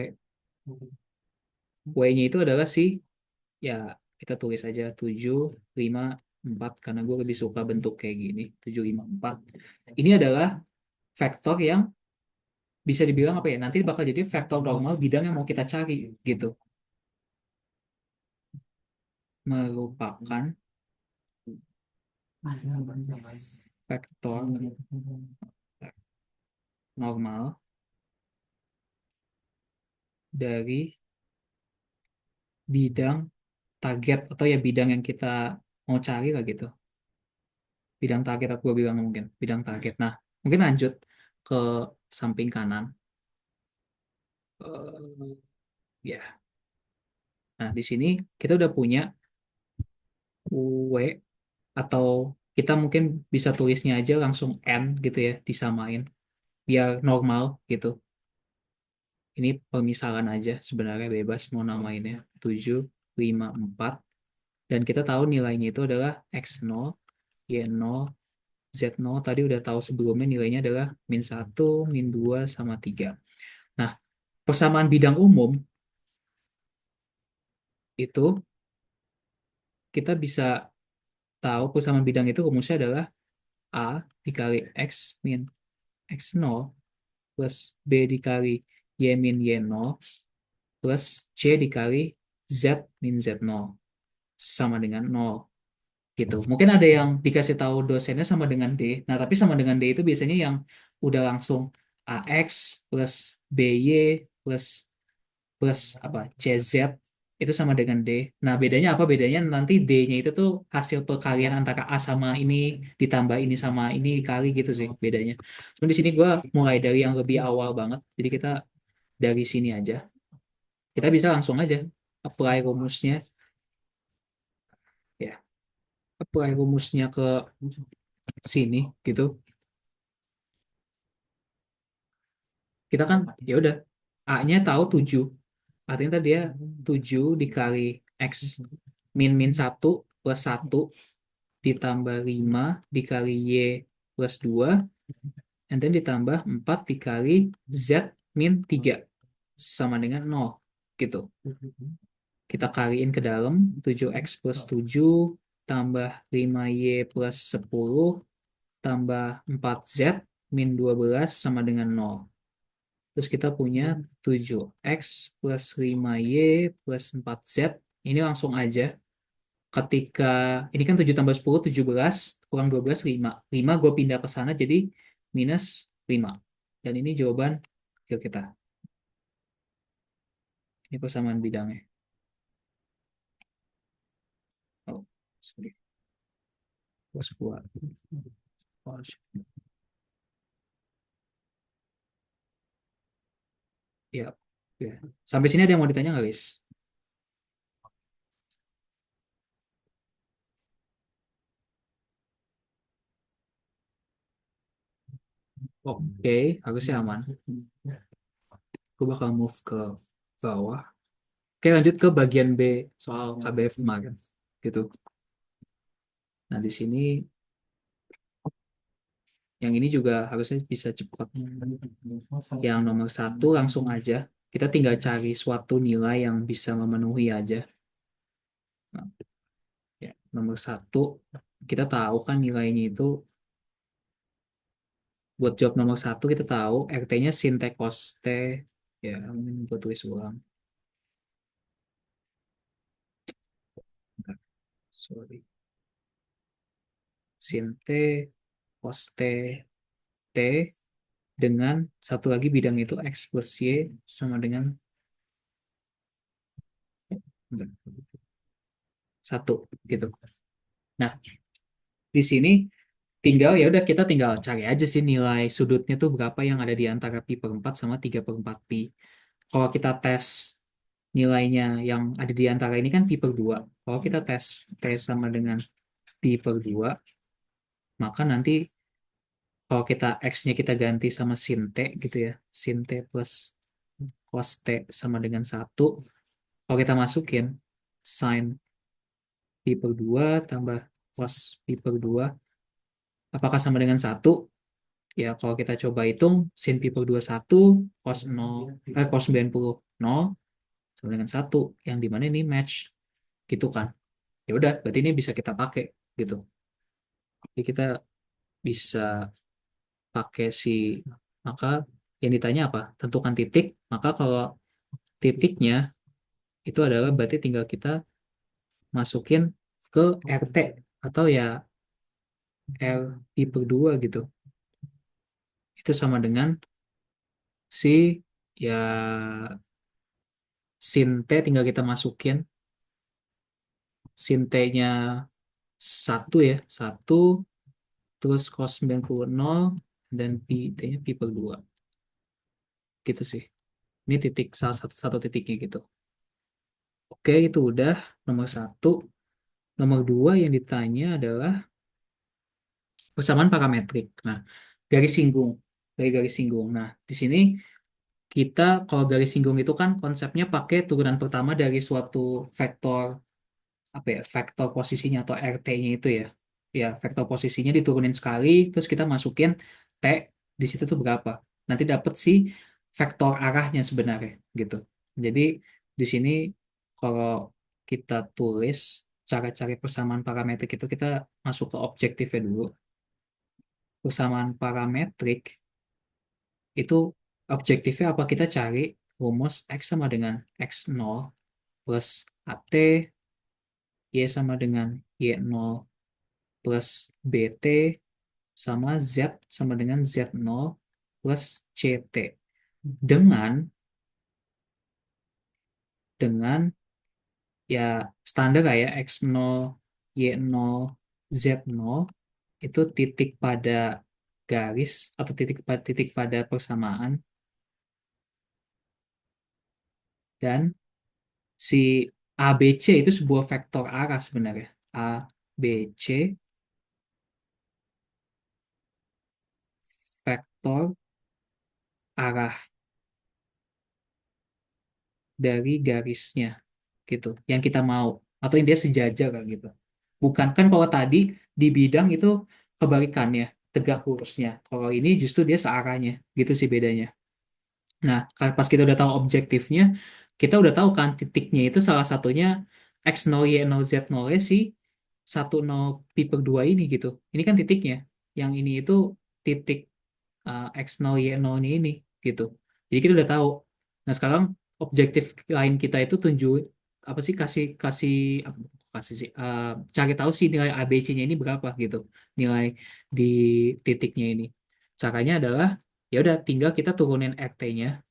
[SPEAKER 1] W-nya itu adalah si, ya kita tulis aja 7, 5, 4, karena gue lebih suka bentuk kayak gini, 7, 5, 4. Ini adalah vektor yang bisa dibilang apa ya, nanti bakal jadi vektor normal bidang yang mau kita cari gitu. Merupakan vektor normal dari bidang target, atau ya bidang yang kita mau cari lah gitu. Bidang target aku bilang, mungkin bidang target. Nah, mungkin lanjut ke samping kanan. Ya. Nah, di sini kita udah punya W, atau kita mungkin bisa tulisnya aja langsung N gitu ya, disamain biar normal gitu. Ini pemisalan aja, sebenarnya bebas mau namainnya 7, 5, 4. Dan kita tahu nilainya itu adalah X0, Y0, Z0. Tadi udah tahu sebelumnya nilainya adalah min 1, min 2, sama 3. Nah, persamaan bidang umum itu kita bisa tahu persamaan bidang itu rumusnya adalah A dikali X min X0 plus B dikali Y min Y0 plus C dikali Z min Z0 sama dengan 0 gitu. Mungkin ada yang dikasih tahu dosennya sama dengan D. Nah, tapi sama dengan D itu biasanya yang udah langsung AX plus BY plus plus apa CZ itu sama dengan D. Nah, bedanya apa? Bedanya nanti D-nya itu tuh hasil perkalian antara A sama ini ditambah ini sama ini dikali gitu sih bedanya. Cuma di sini gue mulai dari yang lebih awal banget. Jadi kita dari sini aja. Kita bisa langsung aja apply rumusnya, ya. Apply rumusnya ke sini gitu. Kita kan ya udah A-nya tahu 7. Artinya tadi dia 7 dikali X min min 1 plus 1 ditambah 5 dikali Y plus 2, and then ditambah 4 dikali Z min 3 sama dengan 0 gitu. Kita kaliin ke dalam 7X plus 7 tambah 5Y plus 10 tambah 4Z min 12 sama dengan 0. Terus kita punya 7X plus 5Y plus 4Z. Ini langsung aja. Ketika, ini kan 7 tambah 10, 17. Kurang 12, 5. 5 gue pindah ke sana jadi minus 5. Dan ini jawaban akhir kita. Ini persamaan bidangnya. Oh, sorry. Plus 2. Ya, ya. Sampai sini ada yang mau ditanya nggak, guys? Oke, harusnya aman. Gue bakal move ke bawah. Oke, lanjut ke bagian B soal KBF kemarin. Gitu. Nah, di sini yang ini juga harusnya bisa cepat. Yang nomor 1 langsung aja. Kita tinggal cari suatu nilai yang bisa memenuhi aja. Nah, ya, nomor 1 kita tahu kan nilainya itu, buat job nomor 1 kita tahu RT-nya sin T cos T. Ya, ini gue tulis ulang. Sorry. sin T, cos T, T, dengan satu lagi bidang itu X plus Y sama dengan 1 gitu. Nah, di sini tinggal ya udah kita tinggal cari aja sih nilai sudutnya tuh berapa yang ada di antara pi per 4 sama 3/4 pi. Kalau kita tes nilainya yang ada di antara ini kan pi per 2. Kalau kita tes T sama dengan pi per 2, maka nanti kalau kita X-nya kita ganti sama sin T gitu ya. Sin T plus cos T sama dengan 1. Kalau kita masukin sin pi per 2 tambah cos pi per 2, apakah sama dengan 1? Ya, kalau kita coba hitung, sin pi per 2 1, cos 0, cos 90 0, sama dengan 1, yang dimana ini match, gitu kan. Ya udah, berarti ini bisa kita pakai, gitu. Jadi kita bisa pakai maka yang ditanya apa? Tentukan titik, maka kalau titiknya itu adalah berarti tinggal kita masukin ke RT, atau ya R pi per 2 gitu. Itu sama dengan ya sin T tinggal kita masukin sin T-nya 1 ya, 1, terus cos 90 0, dan pi T-nya pi per 2. Gitu sih. Ini titik salah satu titiknya gitu. Oke, itu udah nomor 1. Nomor 2 yang ditanya adalah persamaan parametrik. Nah, garis singgung. Dari garis singgung. Nah, di sini kita kalau garis singgung itu kan konsepnya pakai turunan pertama dari suatu vektor, apa ya, vektor posisinya atau RT-nya itu ya. Ya, vektor posisinya diturunin sekali, terus kita masukin T di situ tuh berapa. Nanti dapet vektor arahnya sebenarnya gitu. Jadi di sini kalau kita tulis cara cari persamaan parametrik itu kita masuk ke objektifnya dulu. Persamaan parametrik itu objektifnya apa, kita cari rumus X sama dengan X0 plus AT, Y sama dengan Y0 plus BT, sama Z sama dengan Z0 plus CT. Dengan ya standar lah ya, X0, Y0, Z0 itu titik pada garis atau titik pada persamaan, dan si ABC itu sebuah vektor arah sebenarnya. ABC vektor arah dari garisnya gitu yang kita mau, atau intinya sejajar kan gitu. Bukan kan kalau tadi di bidang itu kebalikannya, tegak lurusnya. Kalau ini justru dia searahnya, gitu sih bedanya. Nah, kan pas kita udah tahu objektifnya, kita udah tahu kan titiknya itu salah satunya X0, Y0, Z0 si 10 pi per 2 ini gitu. Ini kan titiknya. Yang ini itu titik X0, Y0 ini gitu. Jadi kita udah tahu. Nah, sekarang objektif lain kita itu tunjuk apa sih, kasih kasih apa, kasih sih cari tahu sih nilai ABC-nya ini berapa gitu. Nilai di titiknya ini. Caranya adalah ya udah tinggal kita turunin RT-nya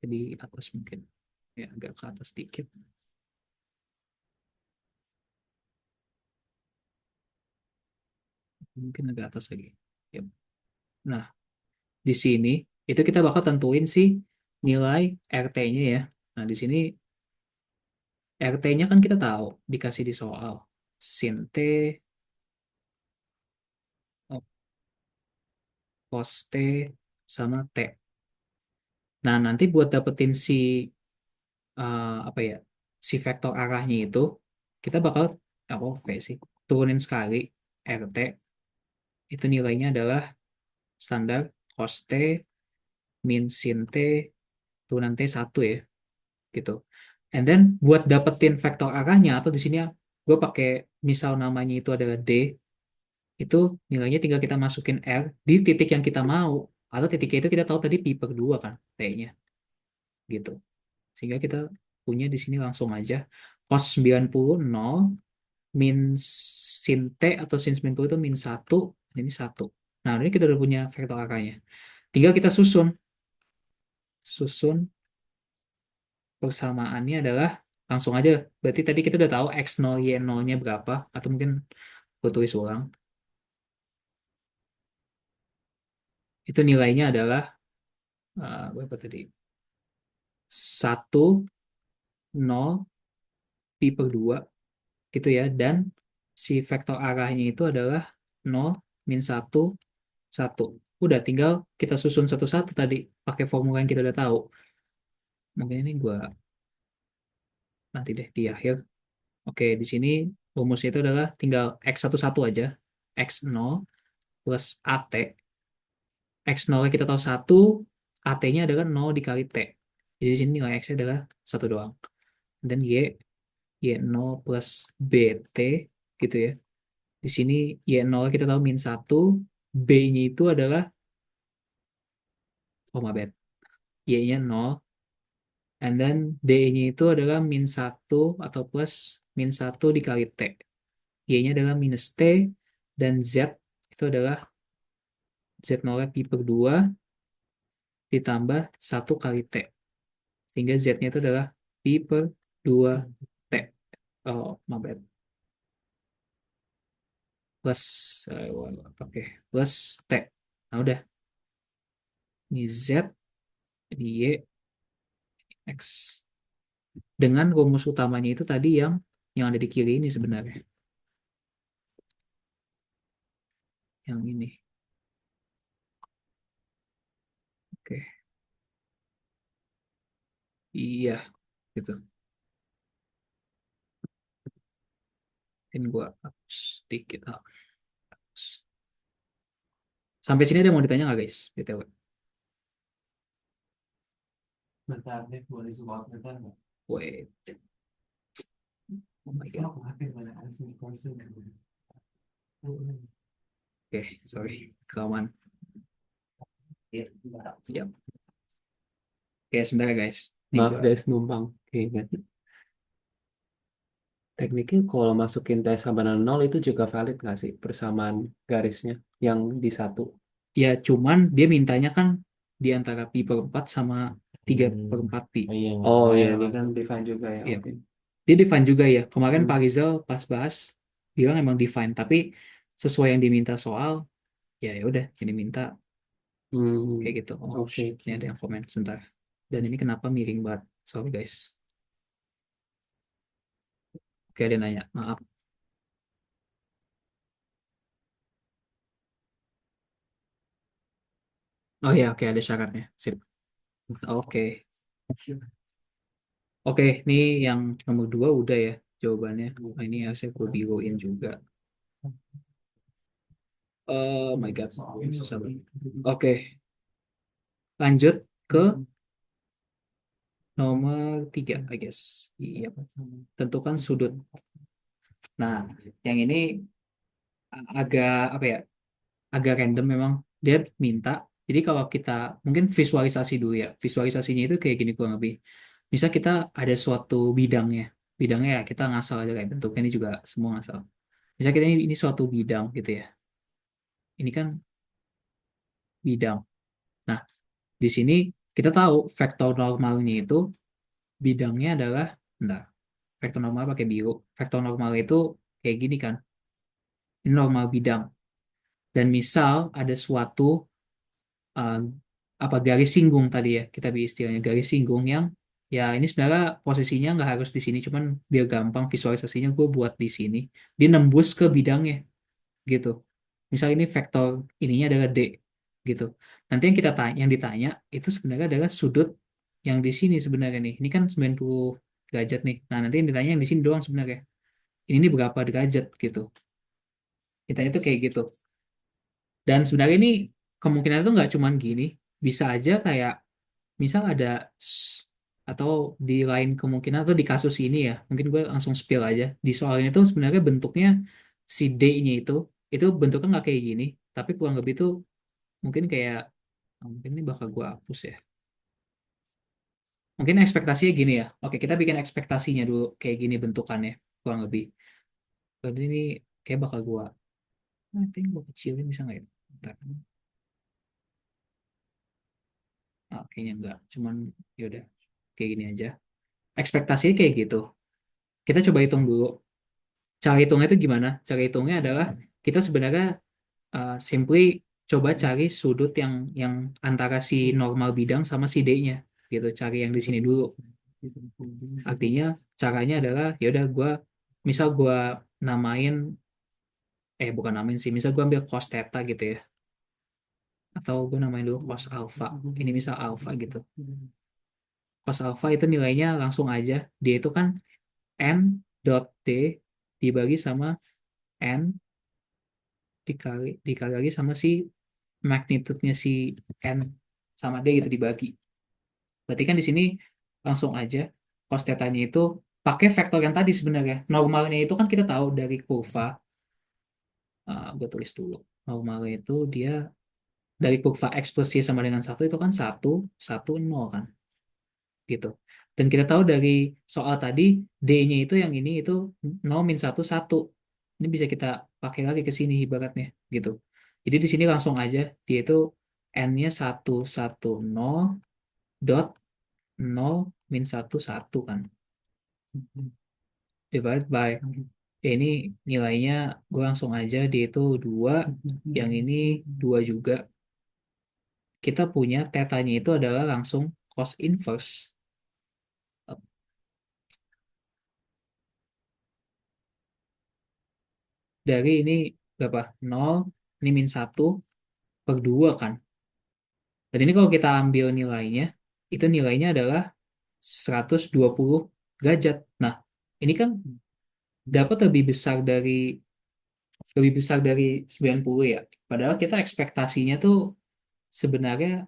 [SPEAKER 1] di atas mungkin. Ya agak ke atas sedikit. Mungkin agak atas lagi. Ya. Nah, di sini itu kita bakal tentuin nilai RT-nya ya. Nah, di sini RT-nya kan kita tahu dikasih di soal. Sin T, cos T, sama T. Nah, nanti buat dapetin apa ya, si vektor arahnya itu, kita bakal apa V sih, turunin sekali RT, itu nilainya adalah standar cos T min sin T turunan T 1 ya, gitu. And then buat dapetin vektor arahnya, atau di sini gue pakai misal namanya itu adalah D, itu nilainya tinggal kita masukin R di titik yang kita mau, atau titiknya itu kita tahu tadi pi per 2 kan T-nya gitu, sehingga kita punya di sini langsung aja cos 90 0 min sin T atau sin 90 itu min 1, ini 1. Nah, ini kita udah punya vektor arahnya. Tinggal kita susun. Susun persamaannya adalah langsung aja. Berarti tadi kita udah tahu X0, Y0-nya berapa. Atau mungkin gue tulis ulang. Itu nilainya adalah berapa tadi? 1, 0, pi per 2 gitu ya. Dan si vektor arahnya itu adalah 0, min 1, 1. Udah tinggal kita susun satu-satu tadi pakai formula yang kita udah tahu. Mungkin ini gue nanti deh di akhir. Oke, di sini rumusnya itu adalah tinggal X11 aja. X0 plus AT. X0 kita tahu 1, AT-nya adalah 0 dikali T. Jadi di sini nilai X-nya adalah 1 doang. Dan Y0 plus BT gitu ya. Di sini Y0 kita tahu min 1, B-nya itu adalah, oh my bad, Y-nya 0, and then D-nya itu adalah min 1 atau plus min 1 dikali T. Y-nya adalah minus T, dan Z itu adalah Z0 pi per 2 ditambah 1 kali T. Sehingga Z-nya itu adalah pi per 2 T. Oh, my bad. Plus, oke, plus T. Nah, udah. Ini Z, ini Y, X. Dengan rumus utamanya itu tadi yang ada di kiri ini sebenarnya. Yang ini. Oke. Iya, gitu. Ini gua hapus sedikit. Hapus. Sampai sini ada mau ditanya nggak guys? BTW.
[SPEAKER 3] Bentar deh, boleh support bentar nggak?
[SPEAKER 1] Wait. Oh my God. Oke, sorry. Kelamaan. Siap. Oke, sebentar guys. Ini
[SPEAKER 4] Maaf
[SPEAKER 1] gua-
[SPEAKER 4] guys, numpang. Oke, tekniknya kalau masukin T sama dengan 0 itu juga valid nggak sih persamaan garisnya yang di satu?
[SPEAKER 1] Ya, cuman dia mintanya kan di antara pi per 4 sama 3 per 4 pi.
[SPEAKER 3] Oh iya, nggak
[SPEAKER 4] Oh
[SPEAKER 3] apa-apa
[SPEAKER 4] iya,
[SPEAKER 3] ya,
[SPEAKER 4] dia
[SPEAKER 3] Mas.
[SPEAKER 4] kan define juga ya.
[SPEAKER 1] Iya.
[SPEAKER 4] Oke.
[SPEAKER 1] Dia define juga ya. Kemarin
[SPEAKER 4] Hmm.
[SPEAKER 1] Pak Rizal pas bahas bilang emang define, tapi sesuai yang diminta soal, ya udah ini minta
[SPEAKER 4] Hmm.
[SPEAKER 1] kayak gitu. Oh,
[SPEAKER 4] Oke.
[SPEAKER 1] ini ada yang komen sebentar. Dan ini kenapa miring banget? Sorry guys. Oke, ada yang nanya. Maaf. Oh ya, oke ada syaratnya. Sip. Oke. Oke, ini yang nomor 2 udah ya jawabannya. Nah, ini harusnya gue biruin juga. Oh my God. Susah banget. Oke, lanjut ke nomor 3, I guess. Iya, tentukan sudut. Nah, yang ini agak apa ya? Agak random memang. Dia minta. Jadi kalau kita mungkin visualisasi dulu ya. Visualisasinya itu kayak gini kurang lebih. Misal kita ada suatu bidangnya. Bidangnya ya kita ngasal aja kayak bentuknya ini juga semua ngasal. Misal kita ini suatu bidang gitu ya. Ini kan bidang. Nah, di sini kita tahu vektor normalnya itu bidangnya adalah, bentar, vektor normal pakai biru. Vektor normal itu kayak gini kan. Ini normal bidang. Dan misal ada suatu uh, apa garis singgung tadi ya, kita beri istilahnya garis singgung yang ya ini sebenarnya posisinya nggak harus di sini, cuman biar gampang visualisasinya gue buat di sini. Dia nembus ke bidangnya gitu. Misal ini vektor ininya adalah D gitu. Nanti yang kita tanya, yang ditanya itu sebenarnya adalah sudut yang di sini sebenarnya nih. Ini kan 90 derajat nih. Nah, nanti yang ditanya yang di sini doang sebenarnya. Ini berapa derajat gitu. Ditanya itu kayak gitu. Dan sebenarnya ini kemungkinan itu nggak cuman gini. Bisa aja kayak misal ada atau di lain kemungkinan atau di kasus ini ya. Mungkin gue langsung spill aja. Di soal ini tuh sebenarnya bentuknya si D-nya itu bentuknya nggak kayak gini. Tapi kurang lebih itu mungkin kayak mungkin ini bakal gue hapus ya. Mungkin ekspektasinya gini ya. Oke, kita bikin ekspektasinya dulu kayak gini bentukannya kurang lebih. Jadi ini kayak bakal I think gua kecilin bisa nggak ya? Bentar. Kayaknya enggak. Cuman yaudah kayak gini aja. Ekspektasinya kayak gitu. Kita coba hitung dulu. Cara hitungnya itu gimana? Cara hitungnya adalah kita sebenarnya simply coba cari sudut yang antara si normal bidang sama si D-nya gitu. Cari yang di sini dulu. Artinya caranya adalah ya udah misal gua namain bukan namain sih. Misal gua ambil cos theta gitu ya. Atau gue namain dulu cos alpha. Ini misal alpha gitu. Cos alpha itu nilainya langsung aja. Dia itu kan n dot t dibagi sama n dikali lagi sama si magnitude-nya si n sama d gitu dibagi. Berarti kan di sini langsung aja cos theta-nya itu pakai vektor yang tadi sebenarnya. Normalnya itu kan kita tahu dari kurva. Gue tulis dulu. Normalnya itu dia dari kurva x plus y sama dengan 1 itu kan 1, 1, 0 kan. Gitu. Dan kita tahu dari soal tadi D-nya itu yang ini itu 0 min 1 1. Ini bisa kita pakai lagi ke sini ibaratnya gitu. Jadi di sini langsung aja dia itu N-nya 1, 1, 0 dot 0 min 1, 1 kan. Divided by ini nilainya gue langsung aja dia itu 2, yang ini 2 juga. Kita punya tetanya itu adalah langsung cos inverse dari ini berapa? 0, ini min 1/2 kan. Dan ini kalau kita ambil nilainya, itu nilainya adalah 120 derajat. Nah, ini kan dapat lebih besar dari 90 ya. Padahal kita ekspektasinya tuh sebenarnya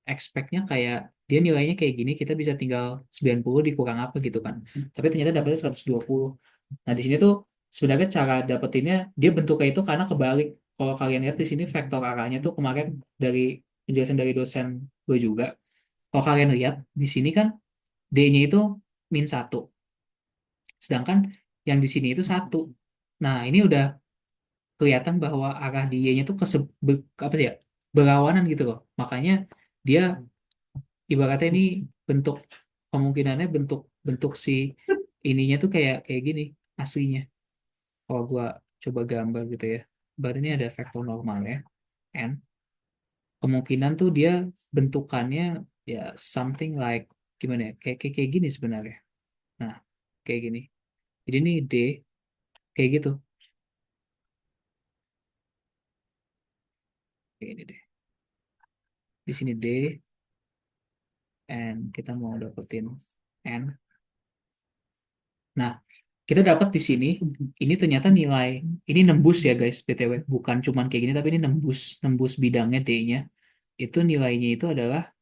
[SPEAKER 1] expect-nya kayak dia nilainya kayak gini, kita bisa tinggal 90 dikurang apa gitu kan. Tapi ternyata dapatnya 120. Nah, di sini tuh sebenarnya cara dapetinnya dia bentuknya itu karena kebalik. Kalau kalian lihat di sini vektor arahnya tuh kemarin dari penjelasan dari dosen gue juga. Kalau kalian lihat di sini kan D-nya itu min 1. Sedangkan yang di sini itu 1. Nah, ini udah kelihatan bahwa arah dia-nya tuh apa sih ya? Berlawanan gitu loh. Makanya dia ibaratnya ini bentuk kemungkinannya bentuk bentuk si ininya tuh kayak kayak gini aslinya. Kalau gua coba gambar gitu ya. Berarti ini ada vektor normal ya, n. Kemungkinan tuh dia bentukannya ya something like gimana ya? Kayak gini sebenarnya. Nah, kayak gini. Jadi ini D kayak gitu. Kayak ini deh. Di sini D, and kita mau dapetin N. Nah, kita dapat di sini, ini ternyata nilai, ini nembus ya guys, BTW. Bukan cuman kayak gini, tapi ini nembus, nembus bidangnya D-nya. Itu nilainya itu adalah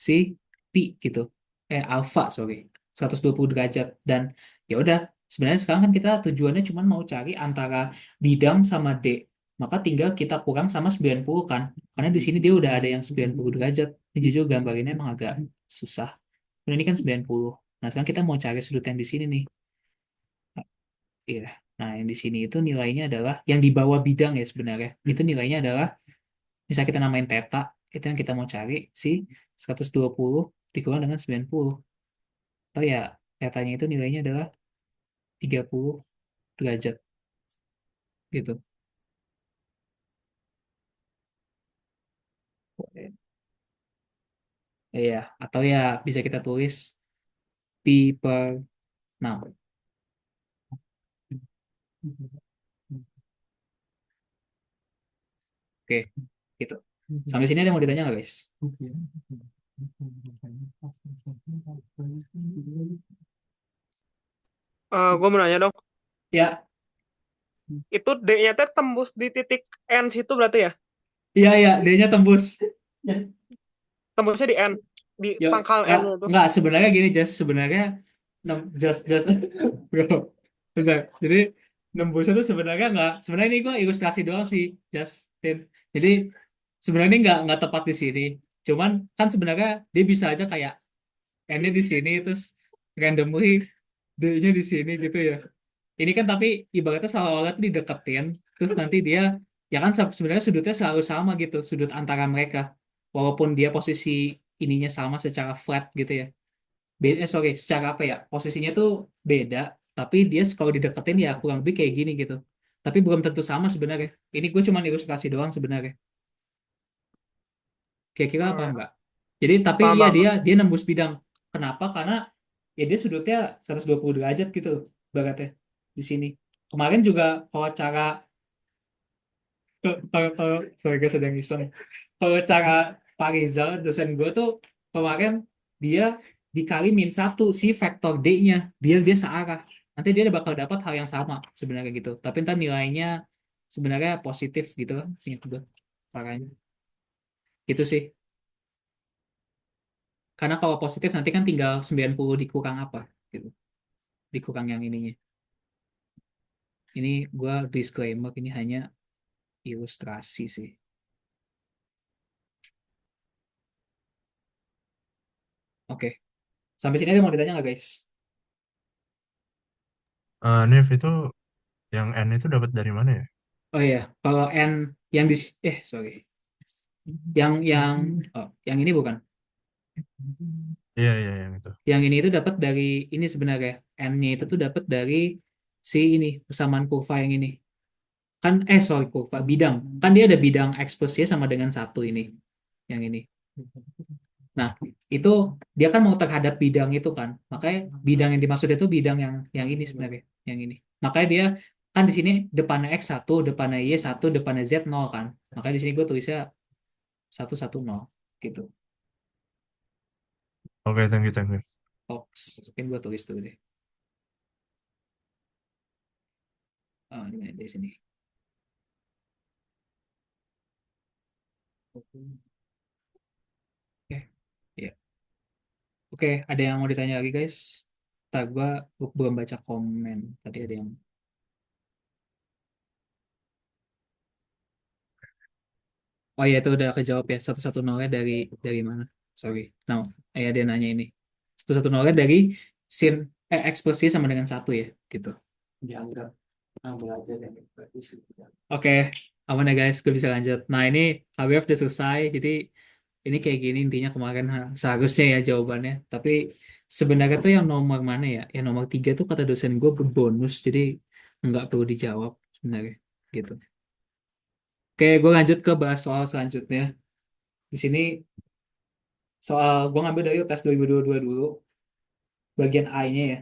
[SPEAKER 1] si pi gitu. Alpha, sorry. 120 derajat. Dan ya udah, sebenarnya sekarang kan kita tujuannya cuma mau cari antara bidang sama D. Maka tinggal kita kurang sama 90 kan. Karena di sini dia udah ada yang 90 derajat. Ini jujur gambar ini emang agak susah. Dan ini kan 90. Nah, sekarang kita mau cari sudut yang di sini nih. Iya. Nah, yang di sini itu nilainya adalah yang di bawah bidang ya sebenarnya. Itu nilainya adalah misal kita namain theta, itu yang kita mau cari si 120 dikurang dengan 90. Atau ya tetanya itu nilainya adalah 30 derajat gitu. Iya, atau ya bisa kita tulis pi per 6. Oke, gitu. Sampai sini ada yang mau ditanya nggak guys?
[SPEAKER 5] Gue mau nanya dong,
[SPEAKER 1] Ya,
[SPEAKER 5] itu D-nya teh tembus di titik N situ berarti ya?
[SPEAKER 1] iya, D-nya tembus.
[SPEAKER 5] Tembusnya di N, di
[SPEAKER 1] Yo,
[SPEAKER 5] pangkal N itu.
[SPEAKER 1] nggak sebenarnya gini, sebenarnya just bro, bentar. Jadi nembusnya tuh sebenarnya ini gue ilustrasi doang sih, Justin. Jadi sebenarnya ini nggak tepat di sini. Cuman kan sebenarnya dia bisa aja kayak N-nya di sini terus randomly D-nya di sini gitu ya. Ini kan tapi ibaratnya seolah-olah tuh dideketin, terus nanti dia, ya kan sebenarnya sudutnya selalu sama gitu, sudut antara mereka. Walaupun dia posisi ininya sama secara flat gitu ya. Sorry, secara apa ya, posisinya tuh beda, tapi dia kalau dideketin ya kurang lebih kayak gini gitu. Tapi belum tentu sama sebenarnya. Ini gue cuma ilustrasi doang sebenarnya. Kira-kira apa
[SPEAKER 5] Oh,
[SPEAKER 1] enggak? Jadi tapi
[SPEAKER 5] paham
[SPEAKER 1] iya
[SPEAKER 5] paham.
[SPEAKER 1] dia nembus bidang. Kenapa? Karena ya dia sudutnya 120 derajat gitu ibaratnya di sini. Kemarin juga kalau cara kalau sorry gue sedang iseng. Kalau cara Pak Rizal dosen gue tuh kemarin dia dikali -1 si vektor D-nya biar dia searah. Nanti dia bakal dapat hal yang sama sebenarnya gitu. Tapi ntar nilainya sebenarnya positif gitu kan seingat gue parahnya. Gitu sih. Karena kalau positif nanti kan tinggal 90 dikurang apa gitu. Dikurang yang ininya. Ini gua disclaimer ini hanya ilustrasi sih. Oke. Sampai sini ada mau ditanya nggak guys?
[SPEAKER 6] Nif itu yang N itu dapat dari mana ya?
[SPEAKER 1] Oh iya, kalau N yang di sorry. Yang yang ini bukan.
[SPEAKER 6] Iya, iya, yang itu.
[SPEAKER 1] Yang ini itu dapat dari ini sebenarnya. N-nya itu tuh dapat dari si ini, persamaan kurva yang ini. Kan sorry kurva bidang. Kan dia ada bidang X plus Y sama dengan 1 ini. Yang ini. Nah, itu dia kan mau terhadap bidang itu kan. Makanya bidang yang dimaksud itu bidang yang ini sebenarnya, yang ini. Makanya dia kan di sini depannya X1, depannya Y1, depannya Z0 kan. Makanya di sini gue tulisnya 110 gitu.
[SPEAKER 6] Oke, thank you, thank you.
[SPEAKER 1] Ops, mungkin gue tulis dulu deh. Oh, ini di sini. Oke, ya. Oke, ada yang mau ditanya lagi guys? Ntar gue belum baca komen. Tadi ada yang oh ya itu udah kejawab ya 110-nya dari mana? Sorry. Nah, dia nanya ini. 110-nya dari sin X plus Y sama dengan 1 ya, gitu.
[SPEAKER 3] Dianggap belajar yang bagus.
[SPEAKER 1] Oke, aman ya guys, gue bisa lanjut. Nah ini HBF udah selesai, jadi ini kayak gini intinya kemarin seharusnya ya jawabannya. Tapi sebenarnya tuh yang nomor mana ya? Yang nomor 3 tuh kata dosen gue berbonus, jadi nggak perlu dijawab sebenarnya, gitu. Oke, gue lanjut ke bahas soal selanjutnya. Di sini soal gue ngambil dari tes 2022 dulu bagian A-nya ya.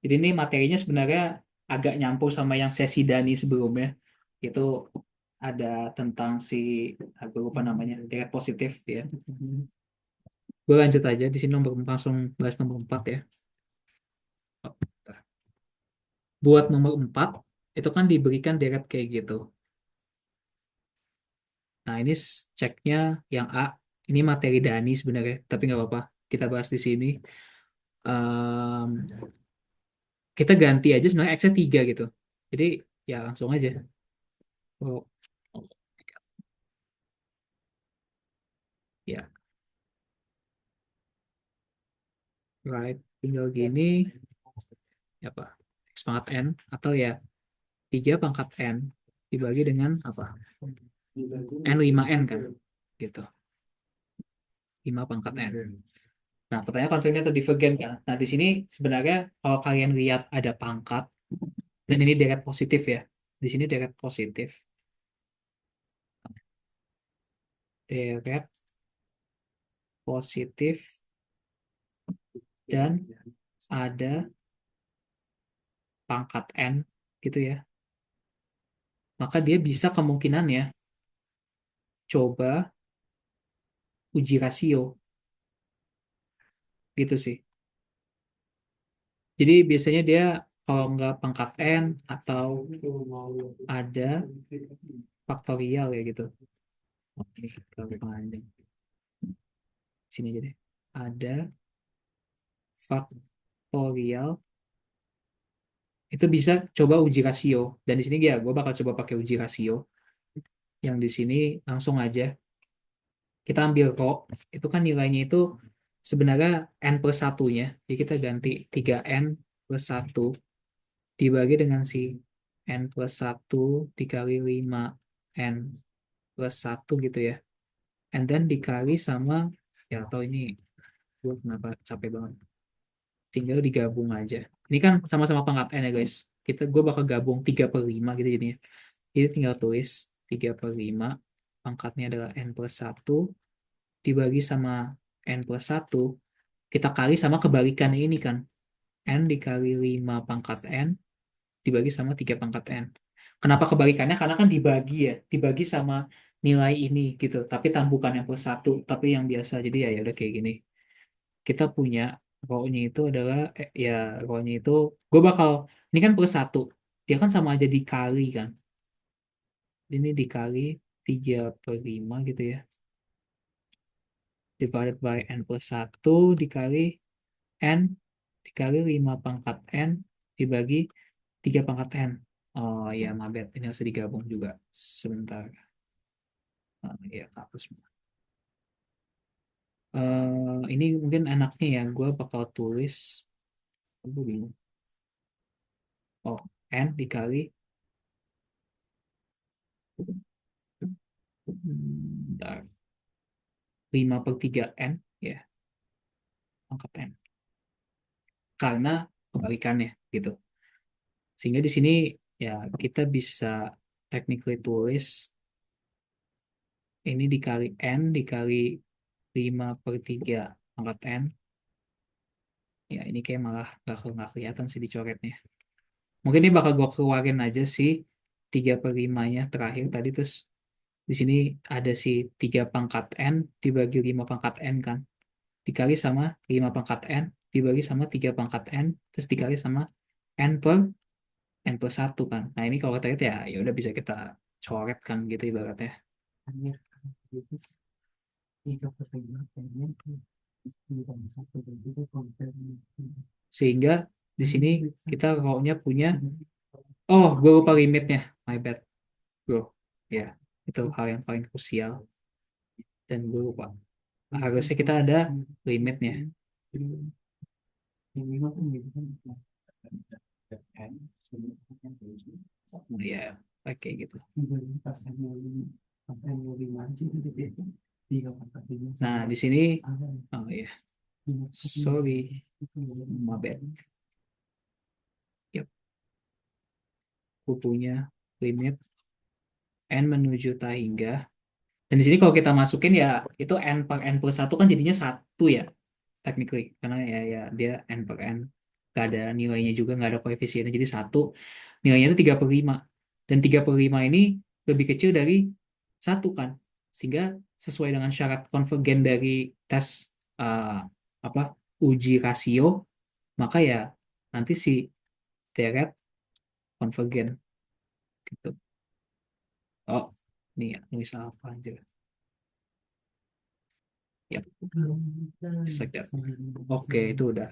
[SPEAKER 1] Jadi ini materinya sebenarnya agak nyampur sama yang sesi Dani sebelumnya. Itu ada tentang si aku lupa namanya, deret positif ya. Gue lanjut aja di sini langsung bahas nomor 4 ya. Oh, bentar. Buat nomor 4 itu kan diberikan deret kayak gitu. Nah, ini ceknya yang A. Ini materi Dani sebenarnya, tapi nggak apa-apa. Kita bahas di sini. Em, kita ganti aja sebenarnya X-nya 3 gitu. Jadi ya langsung aja. Oh, oh, ya, right. Tinggal gini, ya apa? X pangkat N, atau ya 3 pangkat N dibagi dengan apa? N5N kan? Gitu. 5 pangkat N. Nah, pertanyaan konfliknya atau divergen kan? Nah, di sini sebenarnya kalau kalian lihat ada pangkat, dan ini deret positif ya. Di sini deret positif. Deret positif dan ada pangkat N gitu ya. Maka dia bisa kemungkinannya coba uji rasio gitu sih. Jadi biasanya dia kalau nggak pangkat N atau ada faktorial ya gitu. Oke, gampang. Sini aja deh. Ada faktorial itu bisa coba uji rasio. Dan di sini ya gue bakal coba pakai uji rasio. Yang di sini langsung aja kita ambil kok. Itu kan nilainya itu sebenarnya N plus 1-nya. Jadi kita ganti 3N plus 1 dibagi dengan si n plus 1 dikali 5n plus 1 gitu ya. And then dikali sama, ya atau ini gue kenapa capek banget. Tinggal digabung aja. Ini kan sama-sama pangkat n ya guys. Gue bakal gabung 3/5 gitu jadinya. Jadi tinggal tulis 3/5 pangkatnya adalah n plus 1 dibagi sama n plus 1 kita kali sama kebalikannya ini kan. N dikali 5 pangkat n dibagi sama 3 pangkat n. Kenapa kebalikannya? Karena kan dibagi ya. Dibagi sama nilai ini gitu. Tapi bukan yang plus 1, tapi yang biasa. Jadi ya udah kayak gini. Kita punya rho-nya itu adalah, ya rho-nya itu, gue bakal, ini kan plus 1. Dia kan sama aja dikali kan. Ini dikali 3/5 gitu ya. Divided by n plus 1 dikali n dikali 5 pangkat n dibagi 3 pangkat n. Oh ya, mabet. Ini harus digabung juga. Sebentar. Ya, hapus. Ini mungkin enaknya ya. Gue bakal tulis. Gue bingung. Oh, n dikali. Bentar. 5/3 n. Ya, pangkat n. Karena kebalikannya gitu. Sehingga di sini ya kita bisa technically tulis ini dikali n dikali 5/3 pangkat n. Ya ini kayak malah nggak kelihatan sih dicoretnya. Mungkin ini bakal gue keluarin aja sih 3/5-nya terakhir tadi, terus di sini ada si 3 pangkat n dibagi 5 pangkat n kan. Dikali sama 5 pangkat n dibagi sama 3 pangkat n terus dikali sama n per n plus 1 kan. Nah ini kalau kita lihat ya udah bisa kita coret kan gitu ibaratnya.
[SPEAKER 3] Hanya itu 3/5 pengen bukan 1 dan juga compare
[SPEAKER 1] Sehingga di sini kita rho-nya punya, oh gue lupa limitnya, my bad bro. Ya, itu hal yang paling krusial. Dan gue lupa. Harusnya kita ada limitnya.
[SPEAKER 3] yang 5 pun gitu kan
[SPEAKER 1] Ya, oke gitu.
[SPEAKER 3] pas yang 5 sih itu beda 3/5
[SPEAKER 1] Nah, di sini, oh ya, sorry, my bad. Yep. Gue punya limit n menuju tak hingga. Dan di sini kalau kita masukin ya itu n per n plus 1 kan jadinya 1 ya, technically. Karena ya dia n per n. Gak ada nilainya juga, gak ada koefisiennya. Jadi 1, nilainya itu 3/5. Dan 3/5 ini lebih kecil dari 1 kan. Sehingga sesuai dengan syarat konvergen dari tes eh, apa uji rasio, maka ya nanti si deret konvergen gitu. Oh, ini ya, nulis apa aja. Ya, just like that. Oke, itu udah.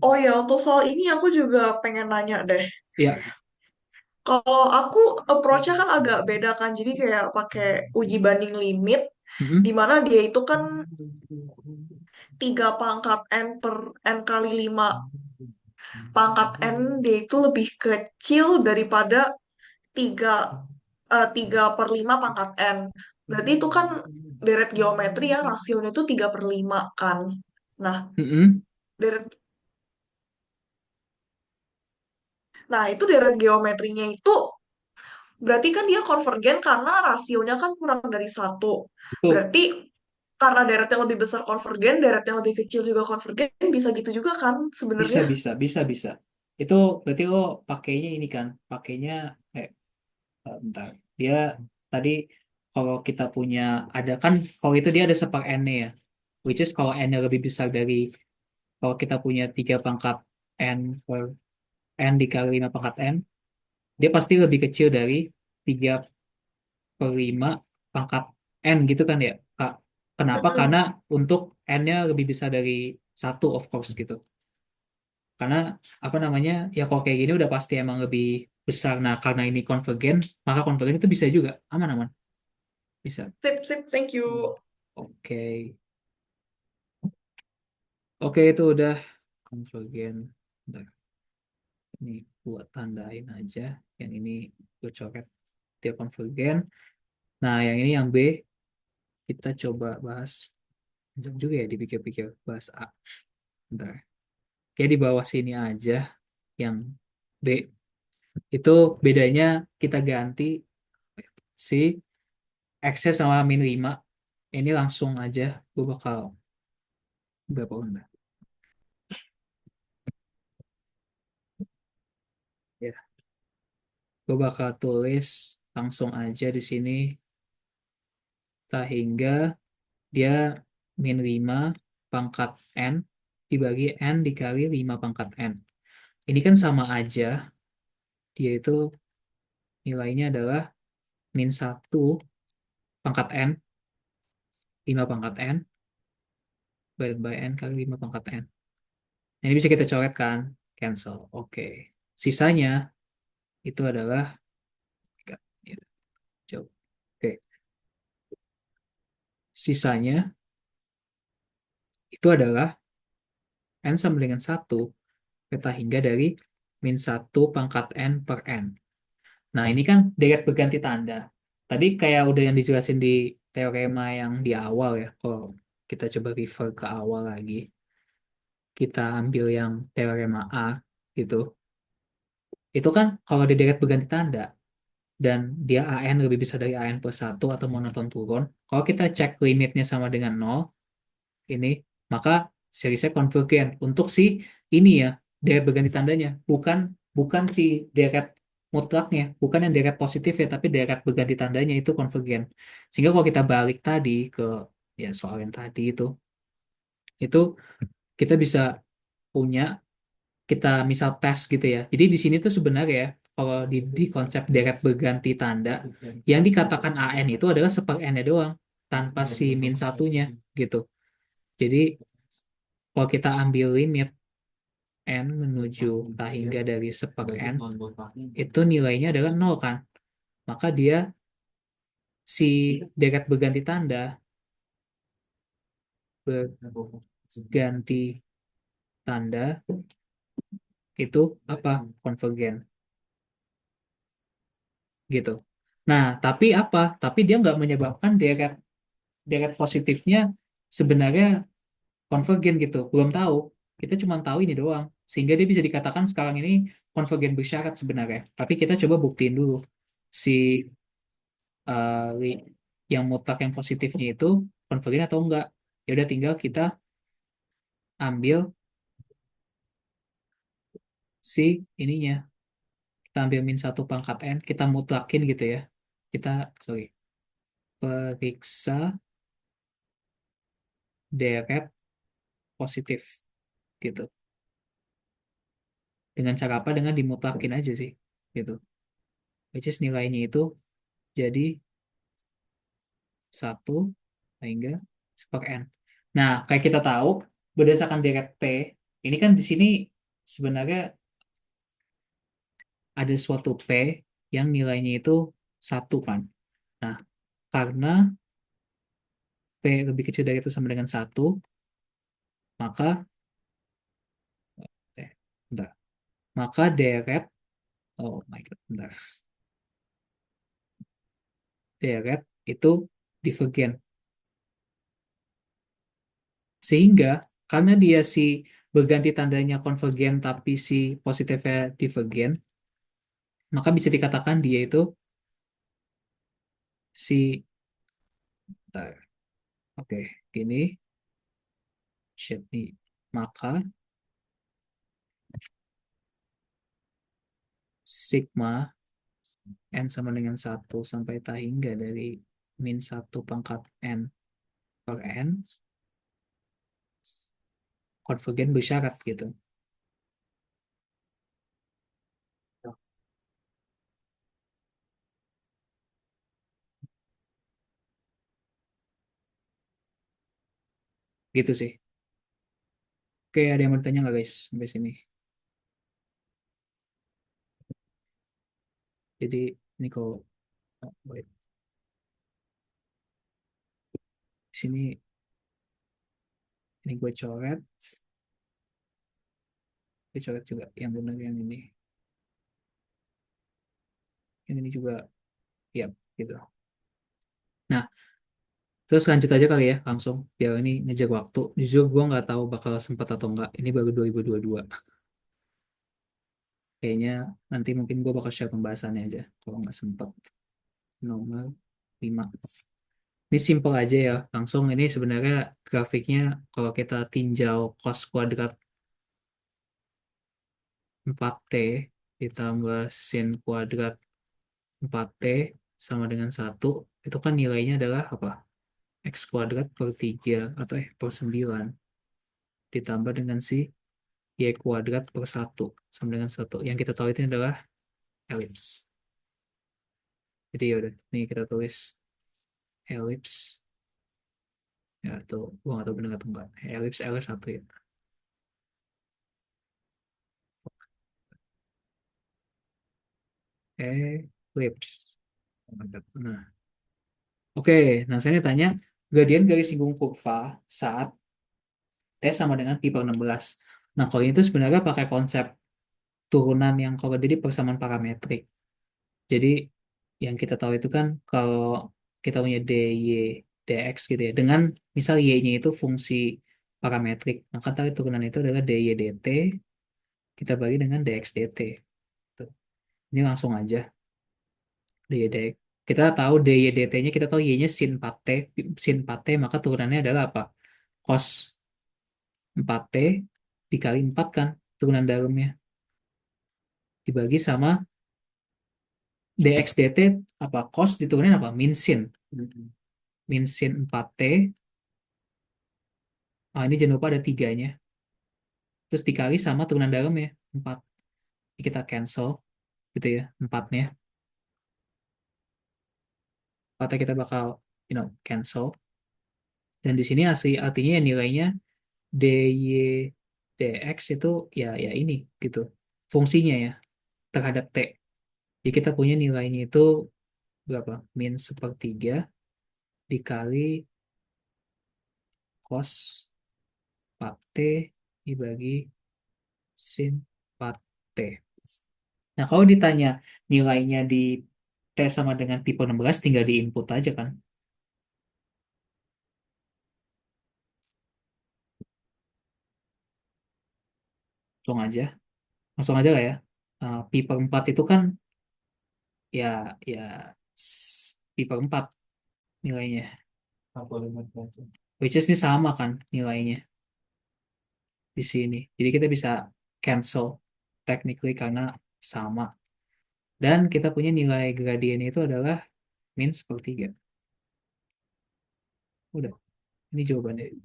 [SPEAKER 2] Oh ya, untuk soal ini aku juga pengen nanya deh.
[SPEAKER 1] Ya,
[SPEAKER 2] Kalau aku approach-nya kan agak beda kan, jadi kayak pakai uji banding limit,
[SPEAKER 1] mm-mm,
[SPEAKER 2] di mana dia itu kan 3 pangkat n per n kali 5 pangkat n, dia itu lebih kecil daripada 3/5 pangkat n. Berarti itu kan deret geometri ya, rasionya itu 3/5 kan. Nah,
[SPEAKER 1] mm-mm.
[SPEAKER 2] deret, itu deret geometrinya itu berarti kan dia konvergen karena rasionya kan kurang dari 1.
[SPEAKER 1] Betul.
[SPEAKER 2] Berarti karena deret yang lebih besar konvergen, deret yang lebih kecil juga konvergen, bisa gitu juga kan
[SPEAKER 1] Bisa,
[SPEAKER 2] sebenarnya.
[SPEAKER 1] bisa. Itu berarti lo pakainya ini kan, pakainya bentar. Dia tadi kalau kita punya ada kan, kalau itu dia ada seper n-nya ya. Which is kalau n-nya lebih besar dari, kalau kita punya 3 pangkat n per n dikali 5 pangkat n, dia pasti lebih kecil dari 3/5 pangkat n gitu kan ya, Kak. Kenapa? Karena
[SPEAKER 2] Mm-mm.
[SPEAKER 1] untuk n-nya lebih besar dari 1 of course gitu. Karena apa namanya ya kalau kayak gini udah pasti emang lebih besar. Nah karena ini konvergen, maka konvergen itu bisa juga aman-aman bisa.
[SPEAKER 2] Sip, sip, thank you.
[SPEAKER 1] Oke, oke itu udah konvergen. Bentar. Ini buat tandain aja. Yang ini gue coret dia konvergen. Nah, yang ini yang B kita coba bahas. Jangan juga ya dipikir-pikir bahas A. Bentar. Kayak di bawah sini aja yang B itu bedanya kita ganti si X sama min 5. Ini langsung aja gue bakal berapa benda? Ya, gue bakal tulis langsung aja di sini hingga dia min 5 pangkat N dibagi N dikali 5 pangkat N. Ini kan sama aja, dia itu nilainya adalah min 1 pangkat N, 5 pangkat N, divided by N kali 5 pangkat N. Nah, ini bisa kita coret kan? Cancel. Oke. Sisanya itu adalah ya, coba. Oke. Sisanya itu adalah N sama dengan 1 peta hingga dari min 1 pangkat N per N. Nah, ini kan deret berganti tanda. Tadi kayak udah yang dijelasin di teorema yang di awal ya. Kalau kita coba refer ke awal lagi, kita ambil yang teorema A gitu. Itu kan kalau di deret berganti tanda dan dia AN lebih besar dari AN plus 1 atau monoton turun, kalau kita cek limitnya sama dengan 0, ini, maka seriesnya konvergen untuk si ini ya, deret berganti tandanya, bukan bukan si deret mutlaknya, bukan yang deret positif ya, tapi deret berganti tandanya itu konvergen. Sehingga kalau kita balik tadi ke ya soal yang tadi itu kita bisa punya kita misal tes gitu ya. Jadi di sini tuh sebenarnya ya, kalau di konsep deret berganti tanda, yang dikatakan AN itu adalah seper N-nya doang, tanpa si min satunya gitu. Jadi kalau kita ambil limit N menuju hingga dari seper N, itu nilainya adalah 0 kan. Maka dia si deret berganti tanda, berganti tanda itu apa? Konvergen gitu. Nah, tapi apa? Tapi dia nggak menyebabkan deret deret positifnya sebenarnya konvergen gitu. Belum tahu. Kita cuma tahu ini doang. Sehingga dia bisa dikatakan sekarang ini konvergen bersyarat sebenarnya. Tapi kita coba buktiin dulu si yang mutlak yang positifnya itu konvergen atau enggak. Ya udah tinggal kita ambil si ininya. Kita ambil min 1 pangkat N, kita mutlakin gitu ya. Kita, sorry, periksa deret positif gitu. Dengan cara apa? Dengan dimutlakin aja sih gitu. Which is nilainya itu jadi 1 hingga seper N. Nah, kayak kita tahu, berdasarkan deret P, ini kan di sini sebenarnya ada suatu P yang nilainya itu 1 kan. Nah, karena P lebih kecil dari itu sama dengan 1, maka eh, bentar. Maka deret, oh my God, bentar. Deret itu divergen. Sehingga karena dia si berganti tandanya konvergen tapi si positifnya divergen, maka bisa dikatakan dia itu si bentar. Oke, gini shit nih. Maka sigma n sama dengan 1 sampai tak hingga dari min 1 pangkat n per n konvergen bersyarat gitu. Gitu sih. Oke, ada yang mau ditanya nggak guys sampai sini? Jadi ini kalau oh, wait. Sini ini gue coret. Coret juga yang benar yang ini. Yang ini juga, ya gitu. Nah, terus lanjut aja kali ya, langsung. Biar ini ngejar waktu. Jujur gue nggak tahu bakal sempat atau enggak. Ini baru 2022. Kayaknya nanti mungkin gue bakal share pembahasannya aja. Kalau nggak sempat. Nomor 5. Ini simple aja ya. Langsung ini sebenarnya grafiknya kalau kita tinjau cos kuadrat 4T ditambah sin kuadrat 4T sama dengan 1. Itu kan nilainya adalah apa? X kuadrat per 3 atau per 9 ditambah dengan si Y kuadrat per 1 sama dengan 1. Yang kita tahu itu adalah elips. Jadi yaudah, ini kita tulis elips. Ya, tuh, gua nggak tahu benar atau enggak. Elips L1 ya. Elips. Oh my God. Nah, oke. Nah, saya tanya, gradien garis singgung kurva saat T sama dengan pi per 16. Nah, kalau ini tuh sebenarnya pakai konsep turunan yang kalau jadi persamaan parametrik. Jadi yang kita tahu itu kan kalau kita punya dy dx gitu ya, dengan misal y-nya itu fungsi parametrik, maka tadi turunan itu adalah dy dt kita bagi dengan dx dt. Tuh. Ini langsung aja dy dx. Kita tahu dy dt-nya, kita tahu y-nya sin 4t, sin 4t maka turunannya adalah apa? Cos 4t dikali 4 kan turunan dalamnya dibagi sama dx dt apa cos diturunin apa min sin. Min sin 4t. Ini jangan lupa ada tiganya. Terus dikali sama turunan dalamnya 4. Kita cancel gitu ya, 4-nya. 4-nya kita bakal cancel. Dan di sini artinya ya nilainya dy dx itu ya ini gitu. Fungsinya ya terhadap t. Jadi kita punya nilainya itu berapa? Min sepertiga dikali cos 4t dibagi sin 4t. Nah, kalau ditanya nilainya di T sama dengan pi per 16, tinggal di input aja kan. Langsung aja. Langsung aja lah ya. Pi per 4 itu kan ya pi per 4 nilainya. Which is ini sama kan nilainya di sini. Jadi kita bisa cancel technically karena sama. Dan kita punya nilai gradien itu adalah min sepertiga. Udah, ini jawabannya.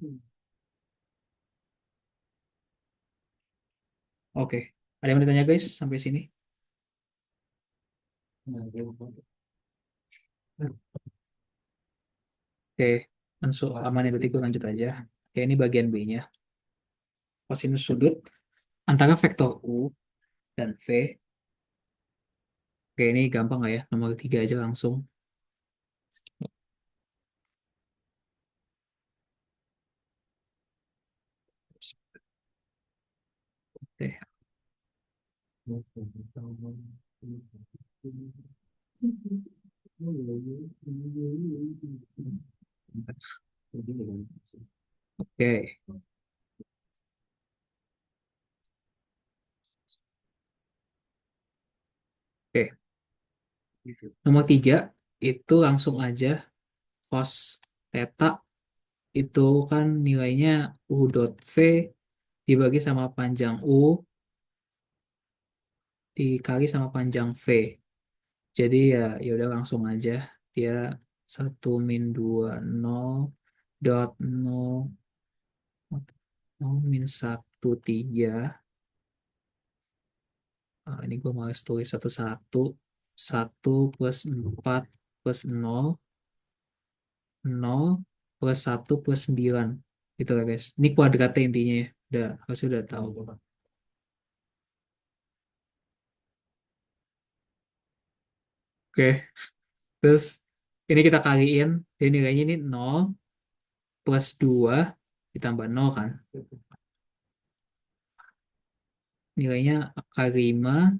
[SPEAKER 1] Oke, ada yang mau ditanya guys sampai sini? Oke, langsung aman ya, berarti gue lanjut aja. Oke, ini bagian B-nya. Kosinus sudut antara vektor U dan V. Oke, ini gampang lah ya. Nomor 3 aja langsung. Oke, oke. Oke. Nomor 3 itu langsung aja cos theta itu kan nilainya U dot V dibagi sama panjang U dikali sama panjang V. Jadi ya udah langsung aja. Dia 1 min 2 0 dot 0 min 1 3. Ini gue males tulis satu-satu. 1 plus 4 plus 0 0 plus 1 plus 9 gitu lah guys. Ini kuadratnya intinya ya. Harusnya udah tahu. Oke, terus ini kita kaliin. Jadi nilainya ini 0 plus 2 ditambah 0 kan. nilainya akar 5,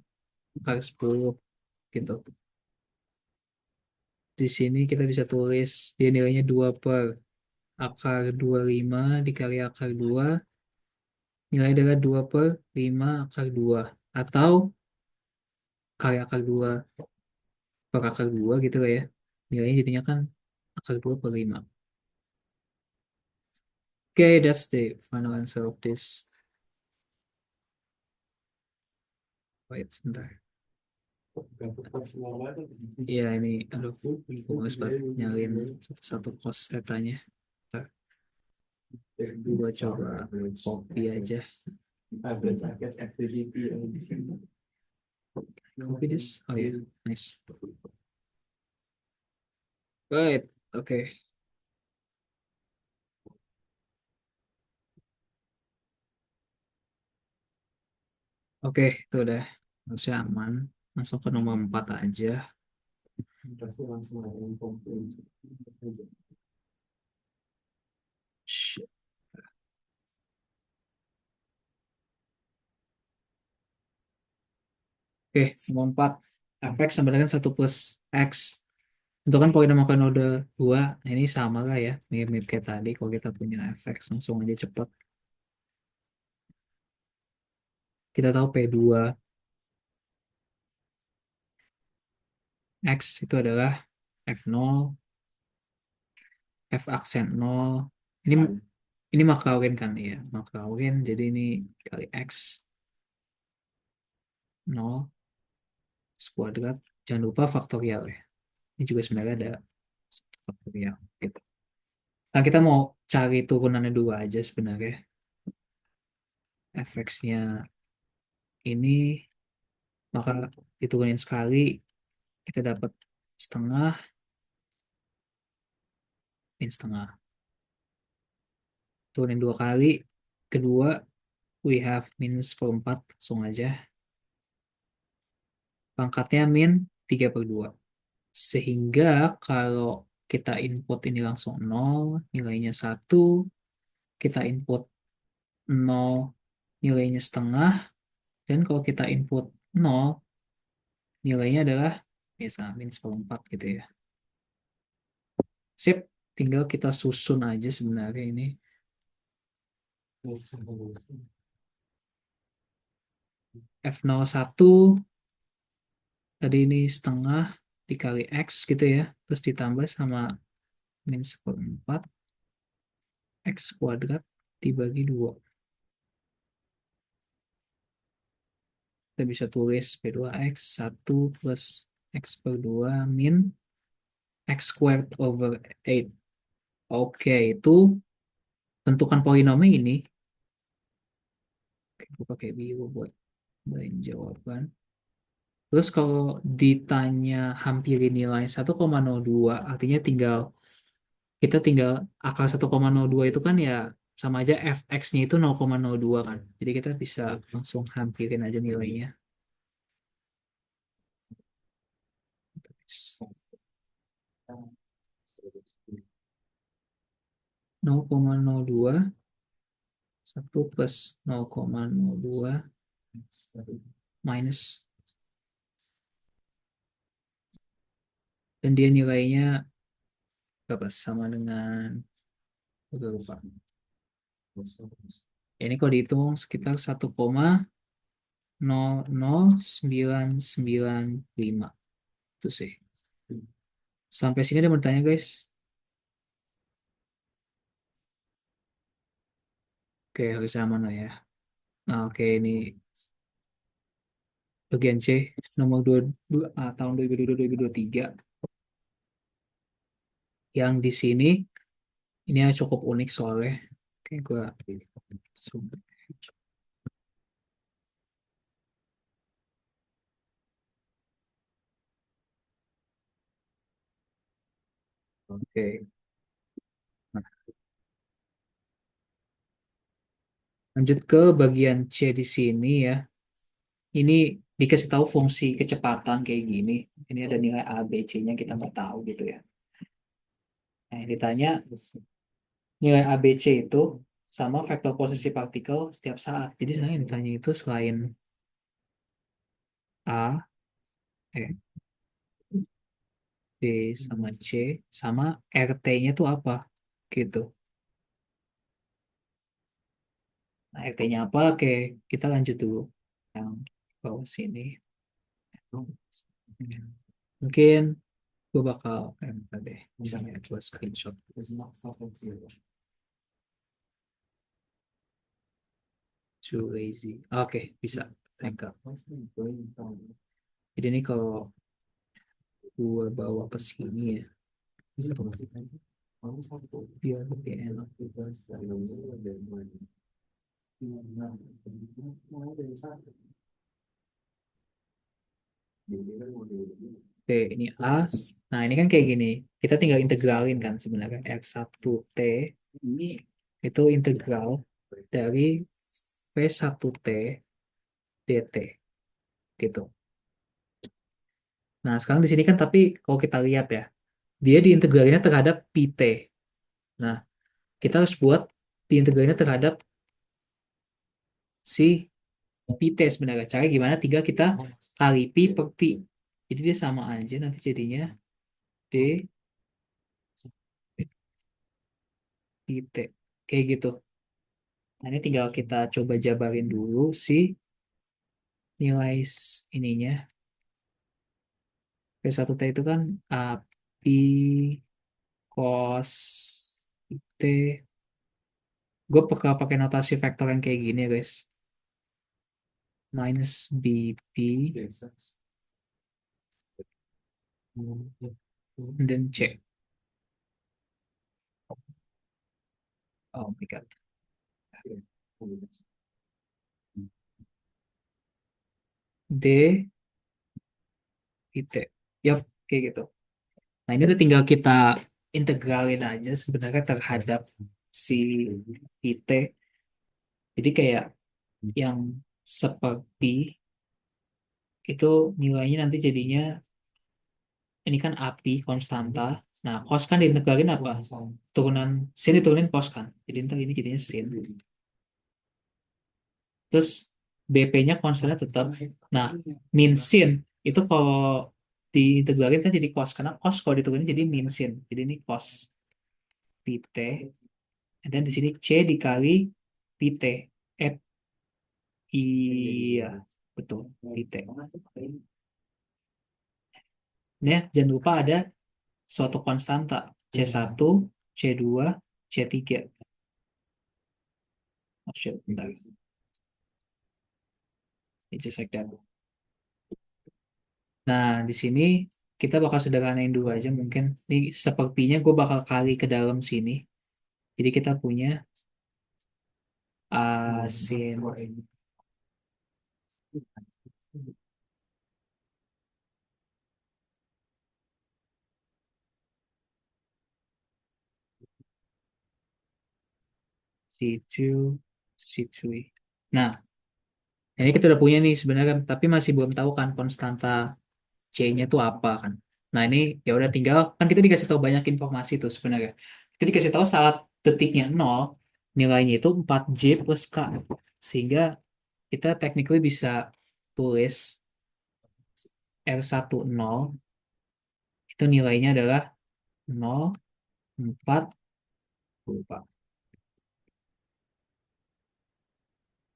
[SPEAKER 1] akar 10 gitu. Di sini kita bisa tulis dia nilainya 2 per akar 25 dikali akar 2, nilai adalah 2 per 5 akar 2. Atau kali akar 2 per akar 2 gitu lah ya. Nilainya jadinya kan akar 2 per 5. Okay, that's the final answer of this. Wait, sebentar. Iya, ini, aduh, males banget nyalin satu-satu cos datanya. Ntar, gue coba copy aja. Copy this? Oh iya, nice. Right, oke. Oke, itu udah. Harusnya aman. Langsung ke nomor 4 aja. Shit. Oke, nomor 4. Fx sama dengan 1 plus x. Itu kan polinom koordinat 2. Nah, ini sama lah ya. Mirip-mirip kayak tadi. Kalau kita punya fx, langsung aja cepet. Kita tahu P2 X itu adalah F0, F aksen 0. Ini Maclaurin kan ya. Maclaurin, jadi ini kali X 0 kuadrat. Jangan lupa faktorial ya. Ini juga sebenarnya ada faktorial gitu. Nah, kita mau cari turunannya dua aja sebenarnya. Fx-nya ini, maka diturunin sekali, kita dapat setengah, min setengah. Turunin 2 kali, kedua, we have minus seperempat, langsung aja. Pangkatnya min 3/2. Sehingga kalau kita input ini langsung 0, nilainya 1, kita input 0, nilainya setengah, dan kalau kita input 0, nilainya adalah biasa min seperempat gitu ya. Sip, tinggal kita susun aja sebenarnya ini. F01 tadi ini setengah dikali X gitu ya, terus ditambah sama min seperempat X kuadrat dibagi 2. Kita bisa tulis P2X 1 plus X per 2 min X squared over 8. Oke, itu tentukan polinomnya ini. Oke, gue pakai biru buat jawaban. Terus kalau ditanya hampiri nilai 1,02, artinya kita tinggal akar 1,02 itu kan ya sama aja fx-nya itu 0,02 kan. Jadi kita bisa langsung hampirin aja nilainya. 0,02 1 plus 0,02 minus, dan dia nilainya berapa, sama dengan, udah lupa. Ini kalau dihitung sekitar 1,00995 itu sih. Sampai sini ada yang bertanya guys? Oke, harus aman lah ya. Nah, oke, ini bagian C nomor 22 tahun 2022-2023. Yang di sini ini cukup unik soalnya. Oke, gua zoom. Oke. Nah, lanjut ke bagian C di sini ya. Ini dikasih tahu fungsi kecepatan kayak gini. Ini ada nilai A, B, C-nya kita nggak tahu gitu ya. Nah, yang ditanya nilai A, B, C itu sama vektor posisi partikel setiap saat. Jadi sebenarnya yang ditanya itu selain A, B sama C, sama RT-nya tuh apa? Gitu. Nah, RT-nya apa? Oke, kita lanjut dulu. Yang bawah sini. Mungkin gue bakal, bentar deh, misalnya gue screenshot. Too lazy. Oke, bisa. Thank you. Jadi ini kalau gue bawa ke sini ya, biar lebih enak. Oke, ini A. Nah, ini kan kayak gini. Kita tinggal integralin kan sebenarnya. R1T ini itu integral dari V1T dt. Gitu. Nah, sekarang di sini kan tapi kalau kita lihat ya, dia diintegralnya terhadap PT. Nah, kita harus buat diintegralnya terhadap si PT sebenarnya. Cara gimana? Tinggal kita kali P per P. Jadi dia sama aja nanti jadinya D PT. Kayak gitu. Nah, ini tinggal kita coba jabarin dulu si nilai ininya. P1T itu kan A P cos T. Gue pakai notasi vektor yang kayak gini, guys. Minus BP and then C. Oh my God. D PT. Yap, kayak gitu. Nah, ini udah tinggal kita integralin aja sebenarnya terhadap si PT. Jadi kayak yang seperti itu nilainya nanti jadinya ini kan api konstanta. Nah, cos kan diintegralin apa? Turunan sin diturunin cos kan. Jadi ntar ini jadinya sin. Terus BP-nya konstannya tetap. Nah, min sin itu kalau diintegralin kan jadi cos karena cos kalau diturunin jadi min sin. Jadi ini cos PT. Dan di sini C dikali PT. F iya betul PT. Nah, jangan lupa ada suatu konstanta C1, C2, C3. Oh, shit, bentar. It's just like that. Nah, di sini kita bakal sederhanain dulu aja mungkin. Ini sepertinya gue bakal kali ke dalam sini. Jadi kita punya sin C2, C3. Nah, ini kita udah punya nih sebenarnya, tapi masih belum tahu kan konstanta C-nya tuh apa kan. Nah, ini ya udah tinggal kan kita dikasih tahu banyak informasi tuh sebenarnya. Kita dikasih tahu saat detiknya 0, nilainya itu 4J plus K. Sehingga kita technically bisa tulis R10 itu nilainya adalah 0, 4, lupa.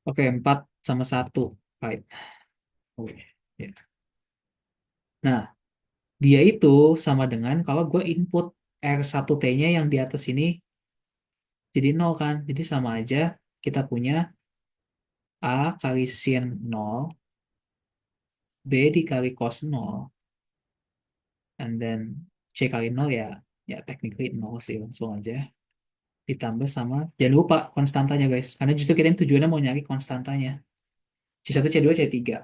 [SPEAKER 1] Oke, 4 sama 1. Right. Oke. Ya. Nah, dia itu sama dengan kalau gue input R1T-nya yang di atas ini jadi 0 kan. Jadi sama aja kita punya A kali sin 0, B dikali cos 0, and then C kali 0 ya, ya technically 0 sih langsung aja. Ditambah sama, jangan lupa konstantanya guys. Karena justru kita ini tujuannya mau nyari konstantanya. C1, C2, C3.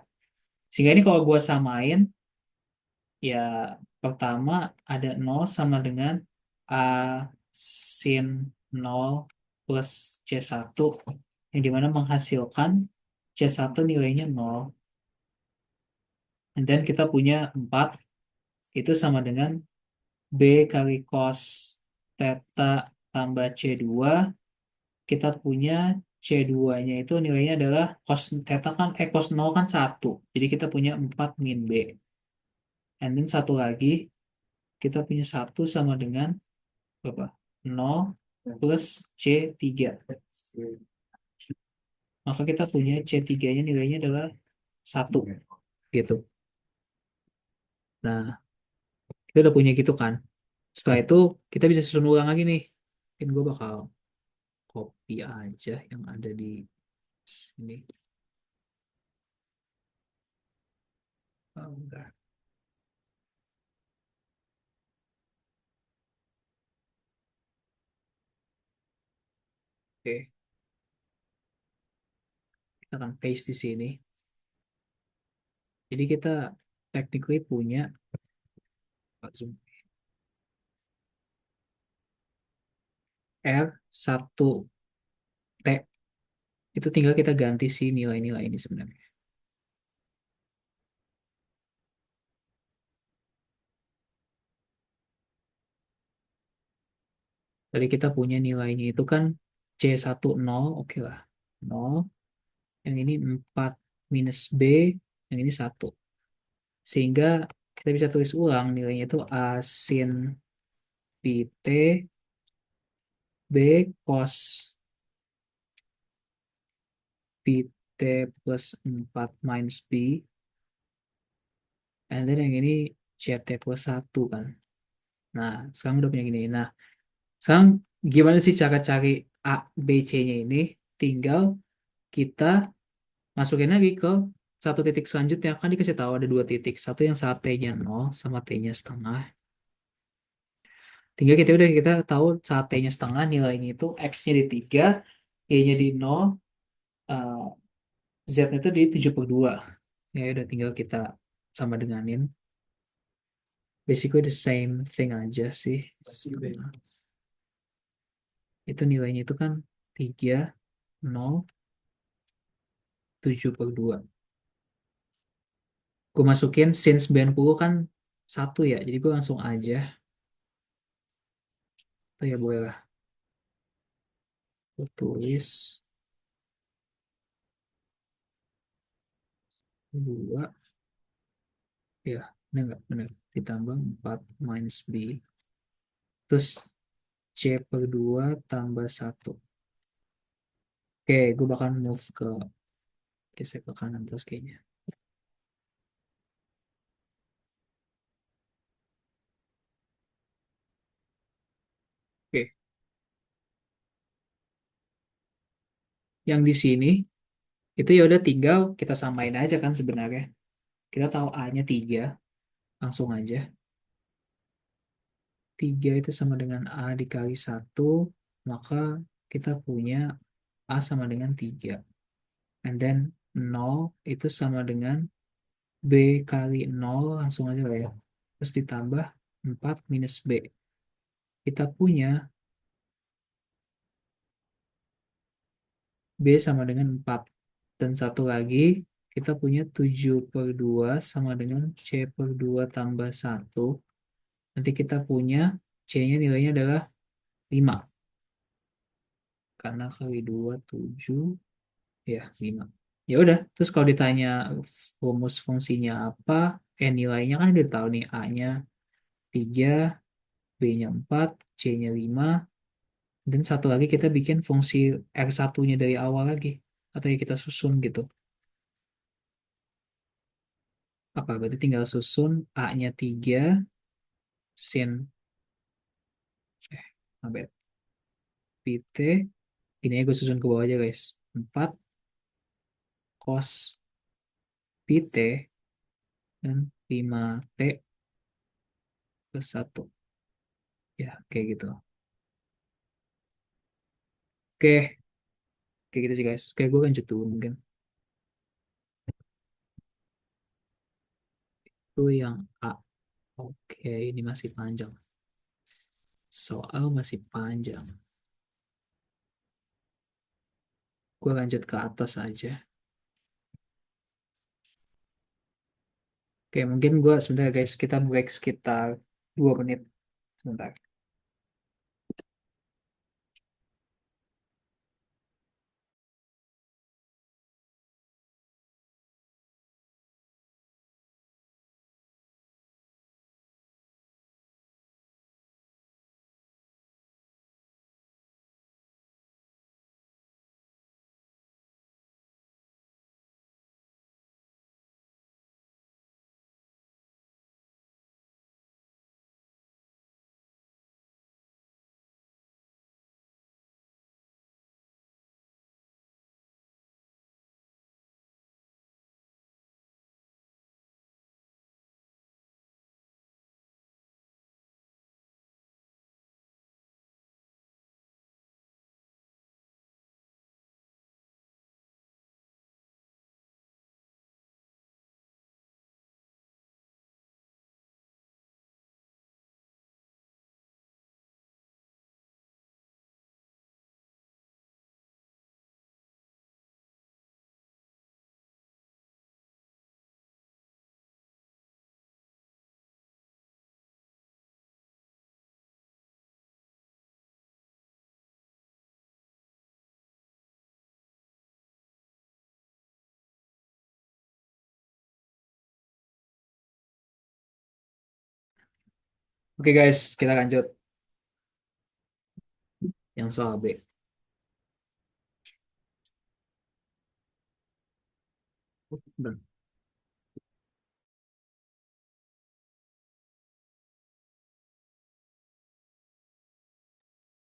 [SPEAKER 1] Sehingga ini kalau gue samain, ya pertama ada 0 sama dengan A sin 0 plus C1 yang dimana menghasilkan C1 nilainya 0. Dan kita punya 4 itu sama dengan B kali cos theta tambah C2. Kita punya C2-nya itu nilainya adalah cos theta kan, cos 0 kan 1. Jadi kita punya 4 min B. And then satu lagi, kita punya 1 sama dengan berapa? 0 plus C3. Maka kita punya C3-nya nilainya adalah 1. Gitu. Nah, kita udah punya gitu kan. Setelah itu, kita bisa susun ulang lagi nih. Mungkin gue bakal copy aja yang ada di sini. Oh, enggak. Oke, kita akan paste di sini. Jadi kita technically punya zoom, R1T. Itu tinggal kita ganti si nilai-nilai ini sebenarnya. Tadi kita punya nilainya itu kan C1 0, oke lah. 0. Yang ini 4 minus B, yang ini 1. Sehingga kita bisa tulis ulang nilainya itu A sin PT B cos PT plus 4 minus B. And then yang ini CT plus 1 kan. Nah, sekarang udah punya gini. Nah, sekarang gimana sih cara cari A, B, C-nya ini? Tinggal kita masukin lagi ke satu titik selanjutnya. Kan dikasih tahu ada dua titik. Satu yang saat T-nya 0 sama T-nya setengah. Tinggal kita tahu saat T-nya setengah nilainya itu X-nya di 3, Y-nya di 0, eh, Z-nya itu di 7/2. Ya udah tinggal kita sama denganin. Basically the same thing aja sih. Setengah. Itu nilainya itu kan 3, 0, 7/2. Gue masukin sin 90 kan 1 ya. Jadi gue langsung aja. Oh ya boleh lah. Gue tulis 2. Ya, benar. Benar. Ditambah 4 minus B. Terus C/2 tambah 1. Oke, gue bakal move ke geser ke kanan terus kayaknya. Oke, yang di sini itu ya udah tinggal kita samain aja kan sebenarnya. Kita tahu A-nya 3, langsung aja. 3 itu sama dengan A dikali 1, maka kita punya A sama dengan 3. And then 0 itu sama dengan B kali 0, langsung aja lah ya. Terus ditambah 4 minus B. Kita punya B sama dengan 4. Dan satu lagi, kita punya 7/2 sama dengan C/2 tambah 1. Nanti kita punya C-nya nilainya adalah 5. Karena kali 2, 7. Ya, 5. Ya udah, terus kalau ditanya rumus fungsinya apa, nilainya kan udah tahu nih, A-nya 3, B-nya 4, C-nya 5, dan satu lagi kita bikin fungsi R1-nya dari awal lagi, atau ya kita susun gitu. Apa? Berarti tinggal susun A-nya 3, sin, abet, PT, ini gue susun ke bawah aja guys, 4 cos PT, dan 5T plus 1. Ya, kayak gitu. Oke, kayak gitu sih guys. Kayak gue lanjut dulu mungkin. Itu yang A. Oke, ini masih panjang. Soal masih panjang. Gue lanjut ke atas aja. Oke, mungkin gue sebentar guys, kita break sekitar 2 menit. Sebentar. Oke guys, kita lanjut yang soal B. Bentar.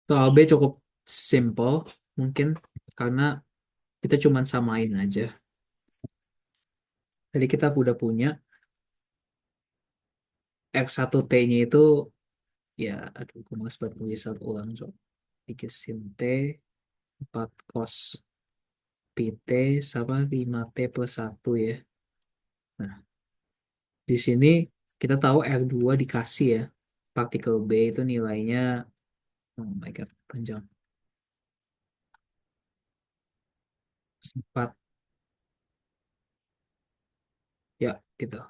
[SPEAKER 1] Soal B cukup simple mungkin karena kita cuman samain aja. Jadi kita udah punya X1T-nya itu ya, aduh, gue males banget nulis satu ulang. So. 3 sin T, 4 cos pi T, sama 5T plus 1 ya. Nah, di sini kita tahu R2 dikasih ya. Partikel B itu nilainya, oh my God, panjang. 4, ya gitu.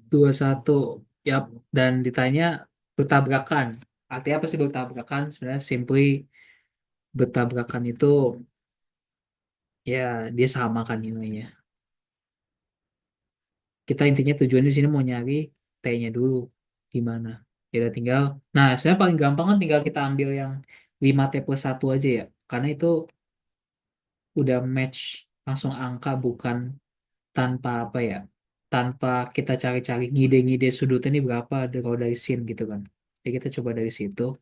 [SPEAKER 1] 21, ya, dan ditanya bertabrakan. Artinya apa sih bertabrakan? Sebenarnya simply bertabrakan itu ya dia sama kan nilainya. Kita intinya tujuan di sini mau nyari T-nya dulu gimana. Ya udah tinggal. Nah, saya paling gampang kan tinggal kita ambil yang 5T plus 1 aja ya. Karena itu udah match langsung angka, bukan tanpa apa ya. Tanpa kita cari-cari ngide-ngide sudutnya ini berapa kalau dari sin gitu kan. Jadi kita coba dari situ.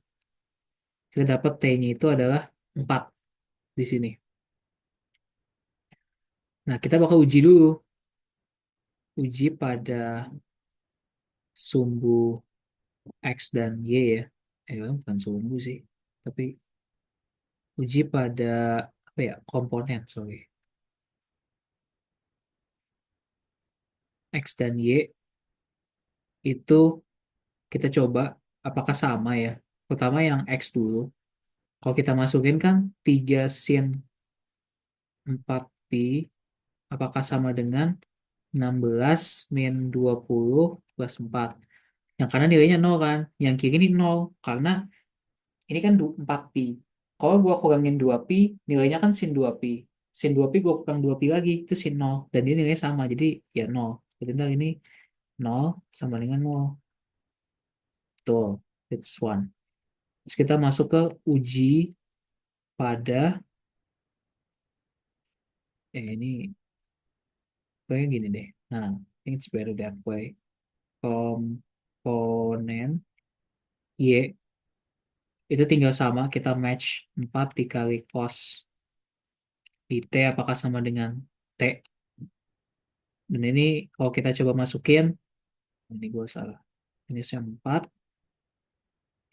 [SPEAKER 1] Kita dapat T-nya itu adalah 4 di sini. Nah, kita bakal uji dulu. Uji pada sumbu X dan Y ya. Bukan sumbu sih. Tapi uji pada apa ya, komponen, sorry. X dan Y itu kita coba apakah sama ya. Pertama yang X dulu. Kalau kita masukin kan 3 sin 4pi apakah sama dengan 16 min 20 plus 4. Yang kanan nilainya 0 kan. Yang kiri ini 0 karena ini kan 4pi. Kalau gua kurangin 2pi, nilainya kan sin 2pi. Sin 2pi gua kurang 2pi lagi, itu sin 0. Dan ini nilainya sama, jadi ya 0. Jadi ntar ini 0 sama dengan 0. Tuh, it's one. Terus kita masuk ke uji pada, ini kayak gini deh. Nah, I think it's better that way. Komponen Y itu tinggal sama, kita match 4 dikali cos pi T apakah sama dengan T. Dan ini kalau kita coba masukin, ini gue salah. Ini saya 4,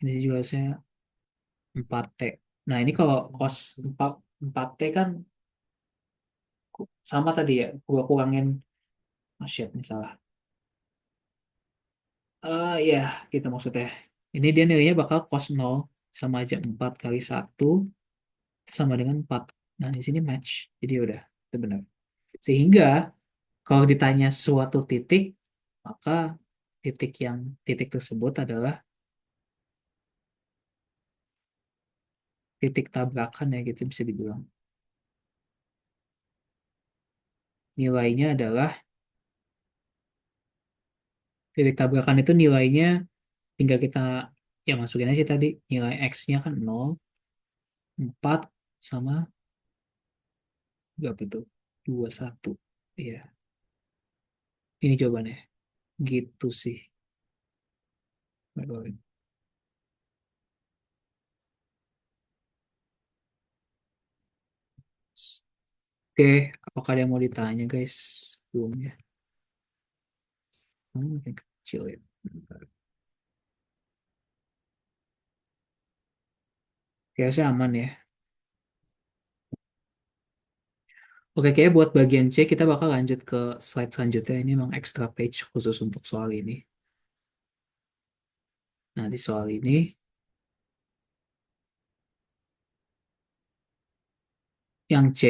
[SPEAKER 1] ini juga saya 4T. Nah, ini kalau cos 4T kan sama tadi ya. Gua kurangin, oh shit, ini salah. Ya, gitu maksudnya. Ini dia nilainya bakal cos 0 sama aja 4 kali 1 sama dengan 4. Nah, di sini match. Jadi udah, itu benar. Sehingga kalau ditanya suatu titik, maka titik tersebut adalah titik tabrakan ya gitu bisa dibilang. Nilainya adalah titik tabrakan itu nilainya tinggal kita ya masukin aja tadi nilai X-nya kan 0, 4 sama berapa tuh? 21. Iya, ini jawabannya. Gitu sih. Oke, apakah ada yang mau ditanya guys? Belum ya? Makin kecil ya. Kayaknya aman ya. Oke, kayak buat bagian C kita bakal lanjut ke slide selanjutnya. Ini memang extra page khusus untuk soal ini. Nah, di soal ini yang C,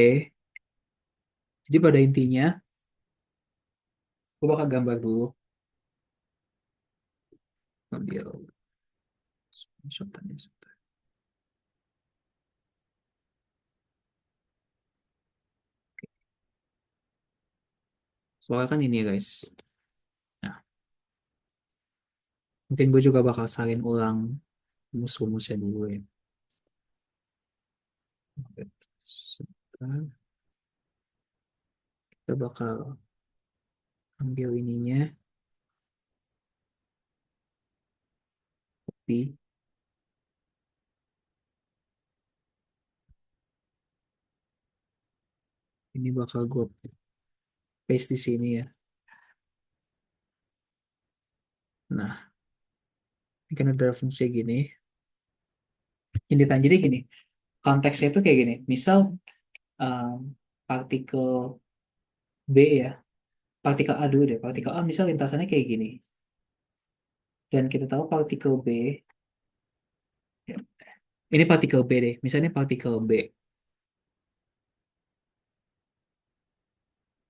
[SPEAKER 1] jadi pada intinya gue bakal gambar dulu. Ambil screenshotannya sebentar. Soalnya kan ini ya guys. Nah, Mungkin gue juga bakal salin ulang rumus-rumusnya dulu ya. Sebentar, kita bakal ambil ininya, copy. Ini bakal gue paste di sini ya. Nah, ini kan ada fungsi gini. Ini ditanya jadi gini, konteksnya itu kayak gini. Misal um, partikel B ya, partikel A dulu deh. Partikel A misal lintasannya kayak gini. Dan kita tahu partikel B, ya, ini partikel B deh. Misalnya partikel B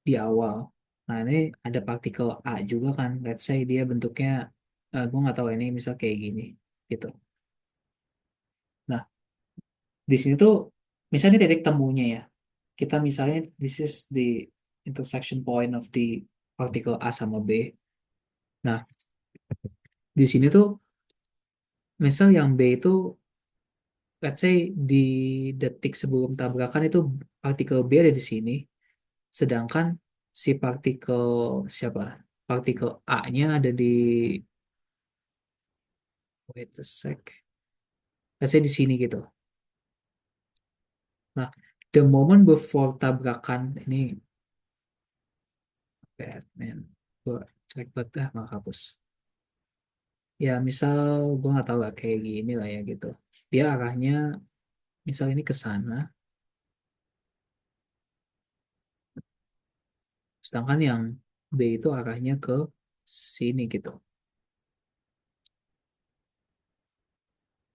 [SPEAKER 1] di awal. Nah, ini ada partikel A juga kan. Let's say dia bentuknya, gue nggak tahu ini misal kayak gini. Gitu. Nah, di sini tuh misalnya titik temunya ya. Kita misalnya this is the intersection point of the particle A sama B. Nah, di sini tuh misal yang B itu let's say di detik sebelum tabrakan itu partikel B ada di sini, sedangkan si partikel siapa? Partikel A-nya ada di wait a sec. Let's say di sini gitu. Nah, the moment before tabrakan ini Batman. Gue cek betah nggak hapus. Ya misal gue nggak tahu lah kayak gini lah ya gitu. Dia arahnya misal ini ke sana, sedangkan yang B itu arahnya ke sini gitu.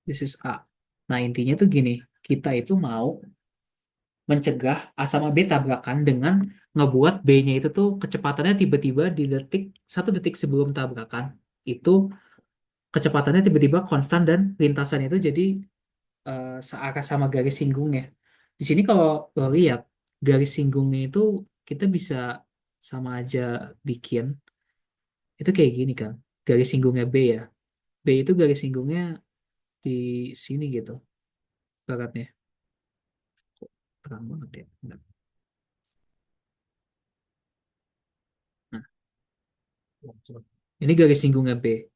[SPEAKER 1] This is A. Nah intinya tuh gini, kita itu mau mencegah A sama B tabrakan dengan ngebuat B-nya itu tuh kecepatannya tiba-tiba di detik 1 detik sebelum tabrakan itu kecepatannya tiba-tiba konstan dan lintasan itu jadi searah sama garis singgungnya. Di sini kalau lo lihat garis singgungnya itu kita bisa sama aja bikin itu kayak gini kan. Garis singgungnya B ya. B itu garis singgungnya di sini gitu baratnya. Terang banget ya. Bentar. Nah, ini garis singgungnya B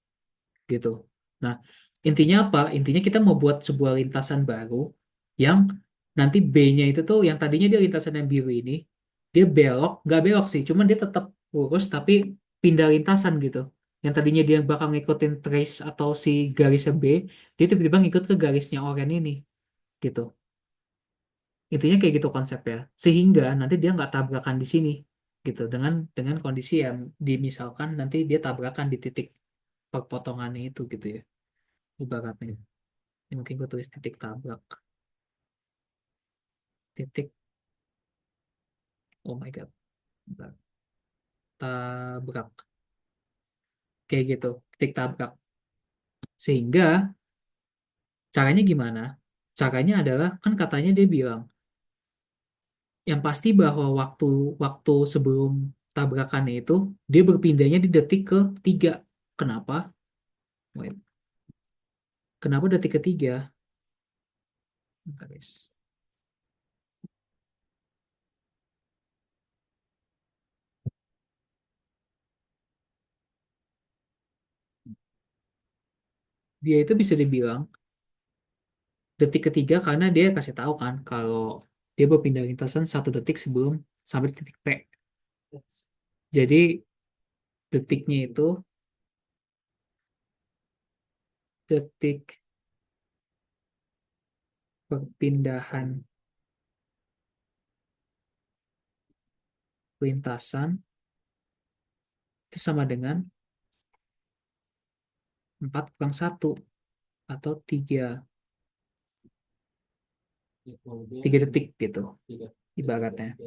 [SPEAKER 1] gitu. Nah, intinya apa? Intinya kita mau buat sebuah lintasan baru yang nanti B-nya itu tuh yang tadinya dia lintasan yang biru ini, dia belok, nggak belok sih, cuman dia tetap lurus tapi pindah lintasan gitu. Yang tadinya dia bakal ngikutin trace atau si garisnya B, dia tiba-tiba ngikut ke garisnya oranye ini gitu. Intinya kayak gitu konsepnya. Sehingga nanti dia nggak tabrakan di sini gitu dengan kondisi yang dimisalkan nanti dia tabrakan di titik perpotongannya itu gitu ya ibaratnya. Ini mungkin gue tulis titik tabrak. Titik, oh my God. Bentar. Tabrak. Kayak gitu. Titik tabrak. Sehingga caranya gimana? Caranya adalah, kan katanya dia bilang, yang pasti bahwa waktu waktu sebelum tabrakannya itu, dia berpindahnya di detik ke-3. Kenapa? Wait. Kenapa detik ke-3? Bentar, guys. Dia itu bisa dibilang detik ke-3 karena dia kasih tahu kan kalau dia berpindah lintasan 1 detik sebelum sampai di titik P. Jadi detiknya itu detik perpindahan lintasan itu sama dengan 4/1 atau 3 detik gitu ibaratnya.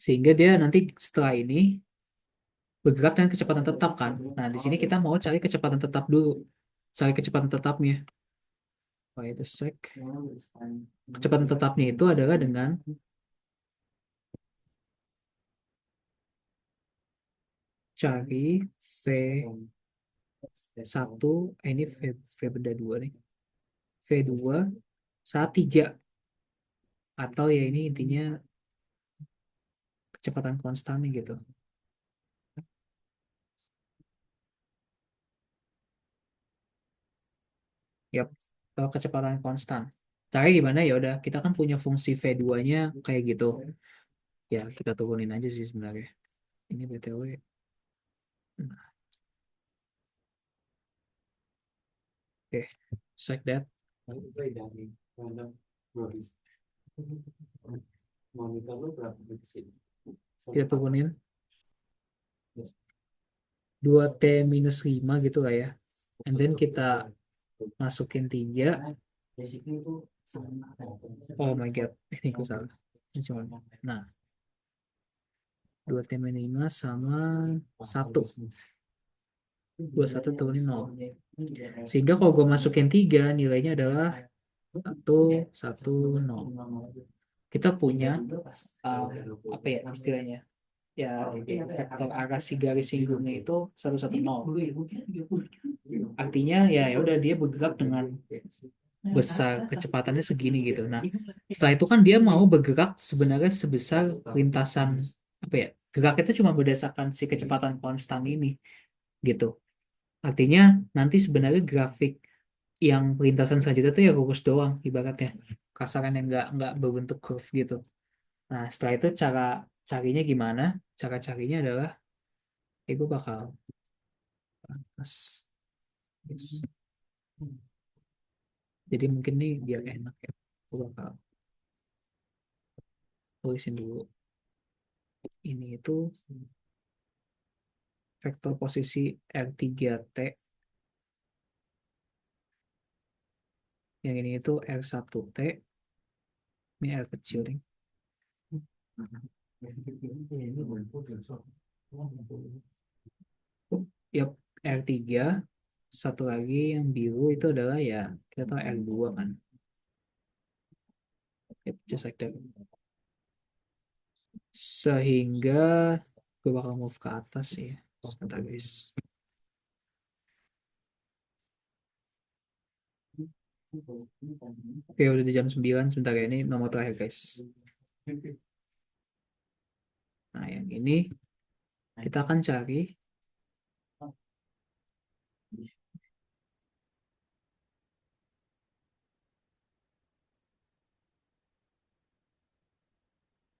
[SPEAKER 1] Sehingga dia nanti setelah ini bergerak dengan kecepatan tetap kan. Nah, di sini kita mau cari kecepatan tetap dulu. Cari kecepatan tetapnya. Wait a sec. Kecepatan tetapnya itu adalah dengan cari V1, ini V benda 2 nih. V2 saat 3. Atau ya ini intinya kecepatan konstan nih gitu. Yap, kalau kecepatan konstan. Caranya gimana ya udah, kita kan punya fungsi V2-nya kayak gitu. Ya, kita turunin aja sih sebenarnya. Ini BTW. Nah, oke, just like that.
[SPEAKER 4] Monitor lu berapa sih?
[SPEAKER 1] Kita turunin 2T-5 gitu lah ya. And then kita masukin 3. Oh my god, ini gue salah. Ini cuma. Nah, 2T-5 sama 1. 21 turunin 0. Sehingga kalau gue masukin 3, nilainya adalah 1, 1, 0. Kita punya apa ya istilahnya? Ya, vektor arah si garis singgungnya itu 1, 1, 0. Artinya ya udah dia bergerak dengan besar, kecepatannya segini gitu. Nah, setelah itu kan dia mau bergerak sebenarnya sebesar lintasan apa ya? Gerak itu cuma berdasarkan si kecepatan konstan ini gitu. Artinya nanti sebenarnya grafik yang lintasan selanjutnya itu ya lurus doang ibaratnya. Kasaran yang nggak berbentuk curve gitu. Nah, setelah itu cara carinya gimana? Cara carinya adalah ibu bakal yes. Jadi mungkin nih biar enak ya. Aku bakal tulisin dulu. Ini itu vektor posisi R3T. Yang ini itu R1T. Ini R kecil nih. Yap, R3. Satu lagi yang biru itu adalah ya kita tahu R2 kan. Yep, just like that. Sehingga gue bakal move ke atas ya. Sebentar guys. Oke, udah di jam 9. Sebentar ya, ini nomor terakhir guys. Nah, yang ini kita akan cari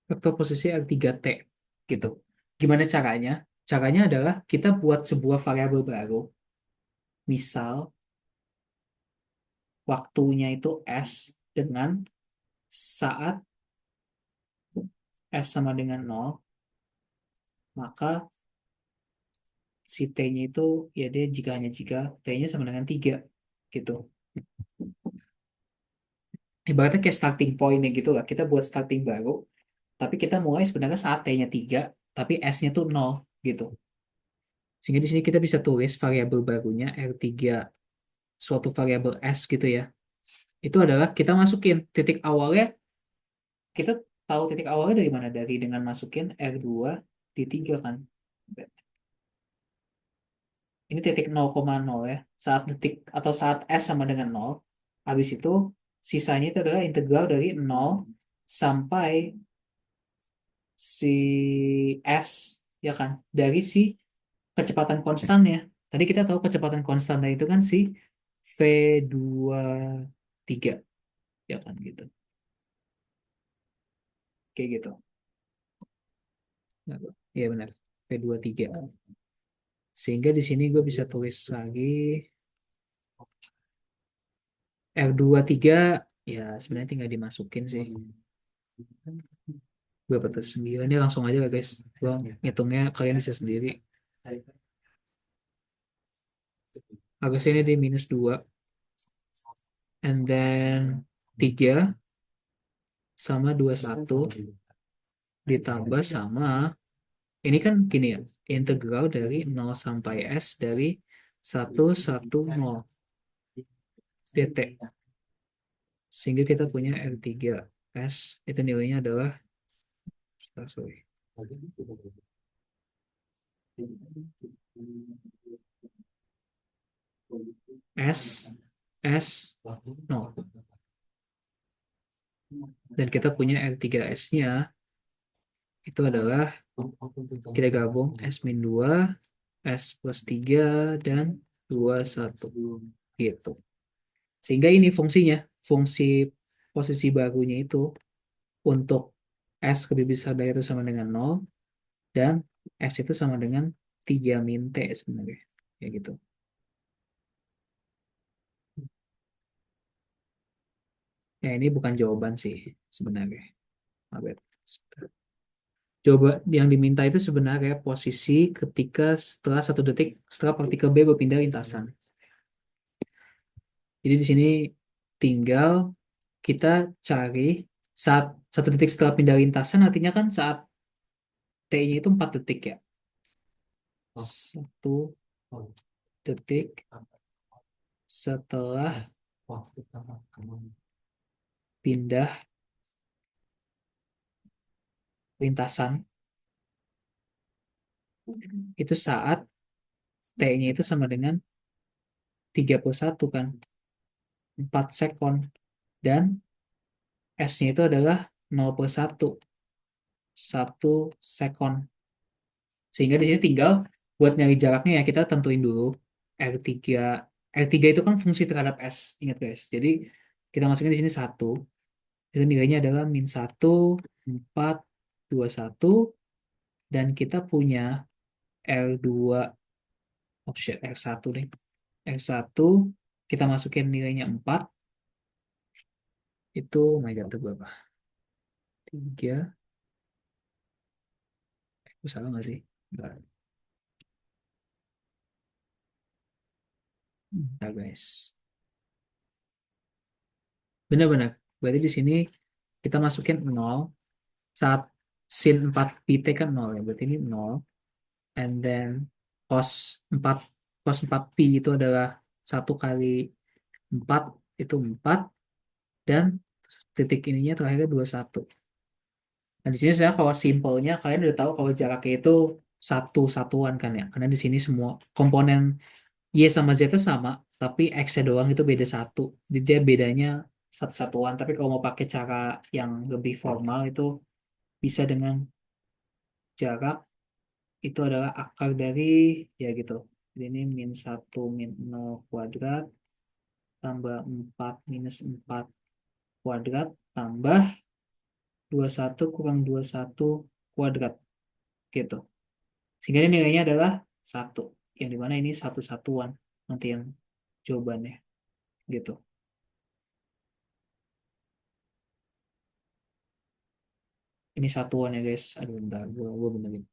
[SPEAKER 1] vektor posisi R3T gitu. Gimana caranya? Caranya adalah kita buat sebuah variabel baru. Misal waktunya itu S dengan saat S sama dengan 0, maka si T-nya itu ya dia jika hanya jika T-nya sama dengan 3 gitu. Ibaratnya kayak starting point-nya gitu lah. Kita buat starting baru, tapi kita mulai sebenarnya saat T-nya 3, tapi S-nya tuh 0 gitu. Sehingga di sini kita bisa tulis variabel barunya R3 suatu variabel S gitu ya. Itu adalah kita masukin titik awalnya, kita tahu titik awalnya dari mana? Dari dengan masukin R2 di 3 kan. Ini titik 0,0 ya. Saat detik atau saat S sama dengan 0, habis itu sisanya itu adalah integral dari 0 sampai si S ya kan, dari si kecepatan konstannya. Tadi kita tahu kecepatan konstannya itu kan si V23 ya kan gitu. Kayak gitu. Iya benar. V23. Sehingga di sini gue bisa tulis lagi R23 ya sebenarnya tinggal dimasukin sih. Berapa tuh? 9. Ini langsung aja lah guys. Gue ngitungnya kalian bisa sendiri. Harusnya ini di -2. And then 3 sama 21 ditambah sama ini kan gini ya, integral dari 0 sampai S dari 110 dt. Sehingga kita punya R3S, itu nilainya adalah sorry. S, S, 0. Dan kita punya R3S-nya itu adalah kita gabung S min 2, S plus 3, dan 2, 1. Gitu. Sehingga ini fungsinya, fungsi posisi barunya itu untuk S lebih besar dari itu sama dengan 0, dan S itu sama dengan 3 min T sebenarnya. Ya gitu. Ya ini bukan jawaban sih sebenarnya. Abet. Coba yang diminta itu sebenarnya posisi ketika setelah 1 detik setelah partikel B berpindah lintasan. Jadi di sini tinggal kita cari saat 1 detik setelah pindah lintasan, artinya kan saat T-nya itu 4 detik ya. 1 detik setelah pindah lintasan, itu saat T-nya itu sama dengan 31 kan, 4 sekon. Dan S-nya itu adalah 0,1, 1 sekon. Sehingga di sini tinggal buat nyari jaraknya ya kita tentuin dulu R3. R3 itu kan fungsi terhadap S, ingat guys. Jadi kita masukin di sini 1. Itu nilainya adalah min 1, 4, 2, 1. Dan kita punya R2, oh shit, R1 nih. R1 kita masukin nilainya 4. Itu, oh my god, itu berapa? 3. Aku salah nggak sih? Bentar. Bentar guys. Benar-benar. Berarti di sini kita masukin 0 saat sin 4pt kan 0 ya. Berarti ini 0. And then cos 4 cos 4pi itu adalah 1 kali 4 itu 4, dan titik ininya terakhirnya 21. Nah, di sini saya kalau simpelnya kalian udah tahu kalau jaraknya itu satu satuan kan ya. Karena di sini semua komponen Y sama Z itu sama, tapi X-nya doang itu beda 1. Jadi dia bedanya satu satuan. Tapi kalau mau pakai cara yang lebih formal itu bisa dengan jarak itu adalah akar dari ya gitu. Jadi ini min 1 min 0 kuadrat tambah 4 minus 4 kuadrat tambah 21 kurang 21 kuadrat gitu. Sehingga ini nilainya adalah 1. Yang dimana ini satu satuan nanti yang jawabannya gitu. Ini satuan ya guys. Aduh bentar, gue benerin.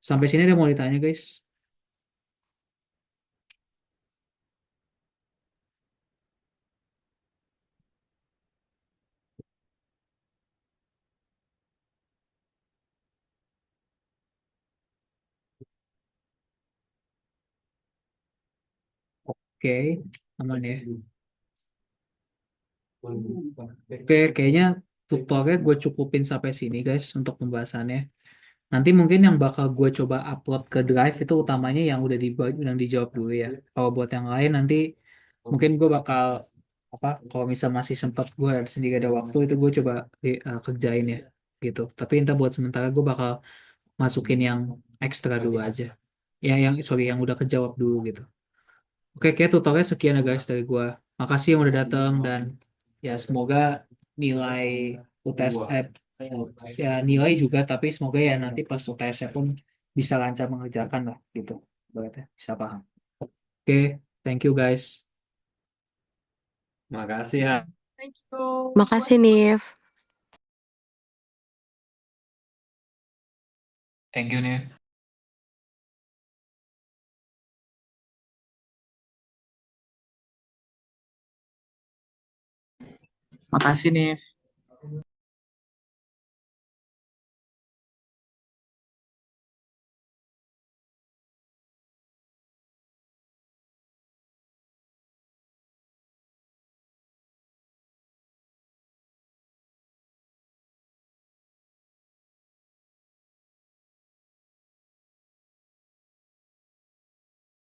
[SPEAKER 1] Sampai sini ada mau ditanya guys? Oke, aman ya. Oke, kayaknya tutorial gue cukupin sampai sini guys untuk pembahasannya. Nanti mungkin yang bakal gue coba upload ke Drive itu utamanya yang dijawab dulu ya. Kalau buat yang lain nanti mungkin gue bakal apa? Kalau misal masih sempat gue sendiri ada waktu itu gue coba kerjain ya gitu. Tapi entah buat sementara gue bakal masukin yang ekstra dulu aja. Yang sorry yang udah kejawab dulu gitu. Oke, kayak tutorialnya sekian ya guys dari gue. Makasih yang udah datang dan ya semoga nilai UTS ya nilai juga tapi semoga ya nanti pas UTS-nya pun bisa lancar mengerjakan lah gitu. Berarti bisa paham. Oke, thank you guys.
[SPEAKER 4] Makasih ya.
[SPEAKER 2] Thank you.
[SPEAKER 7] Makasih, Nif.
[SPEAKER 1] Thank you nih.
[SPEAKER 5] Makasih nih.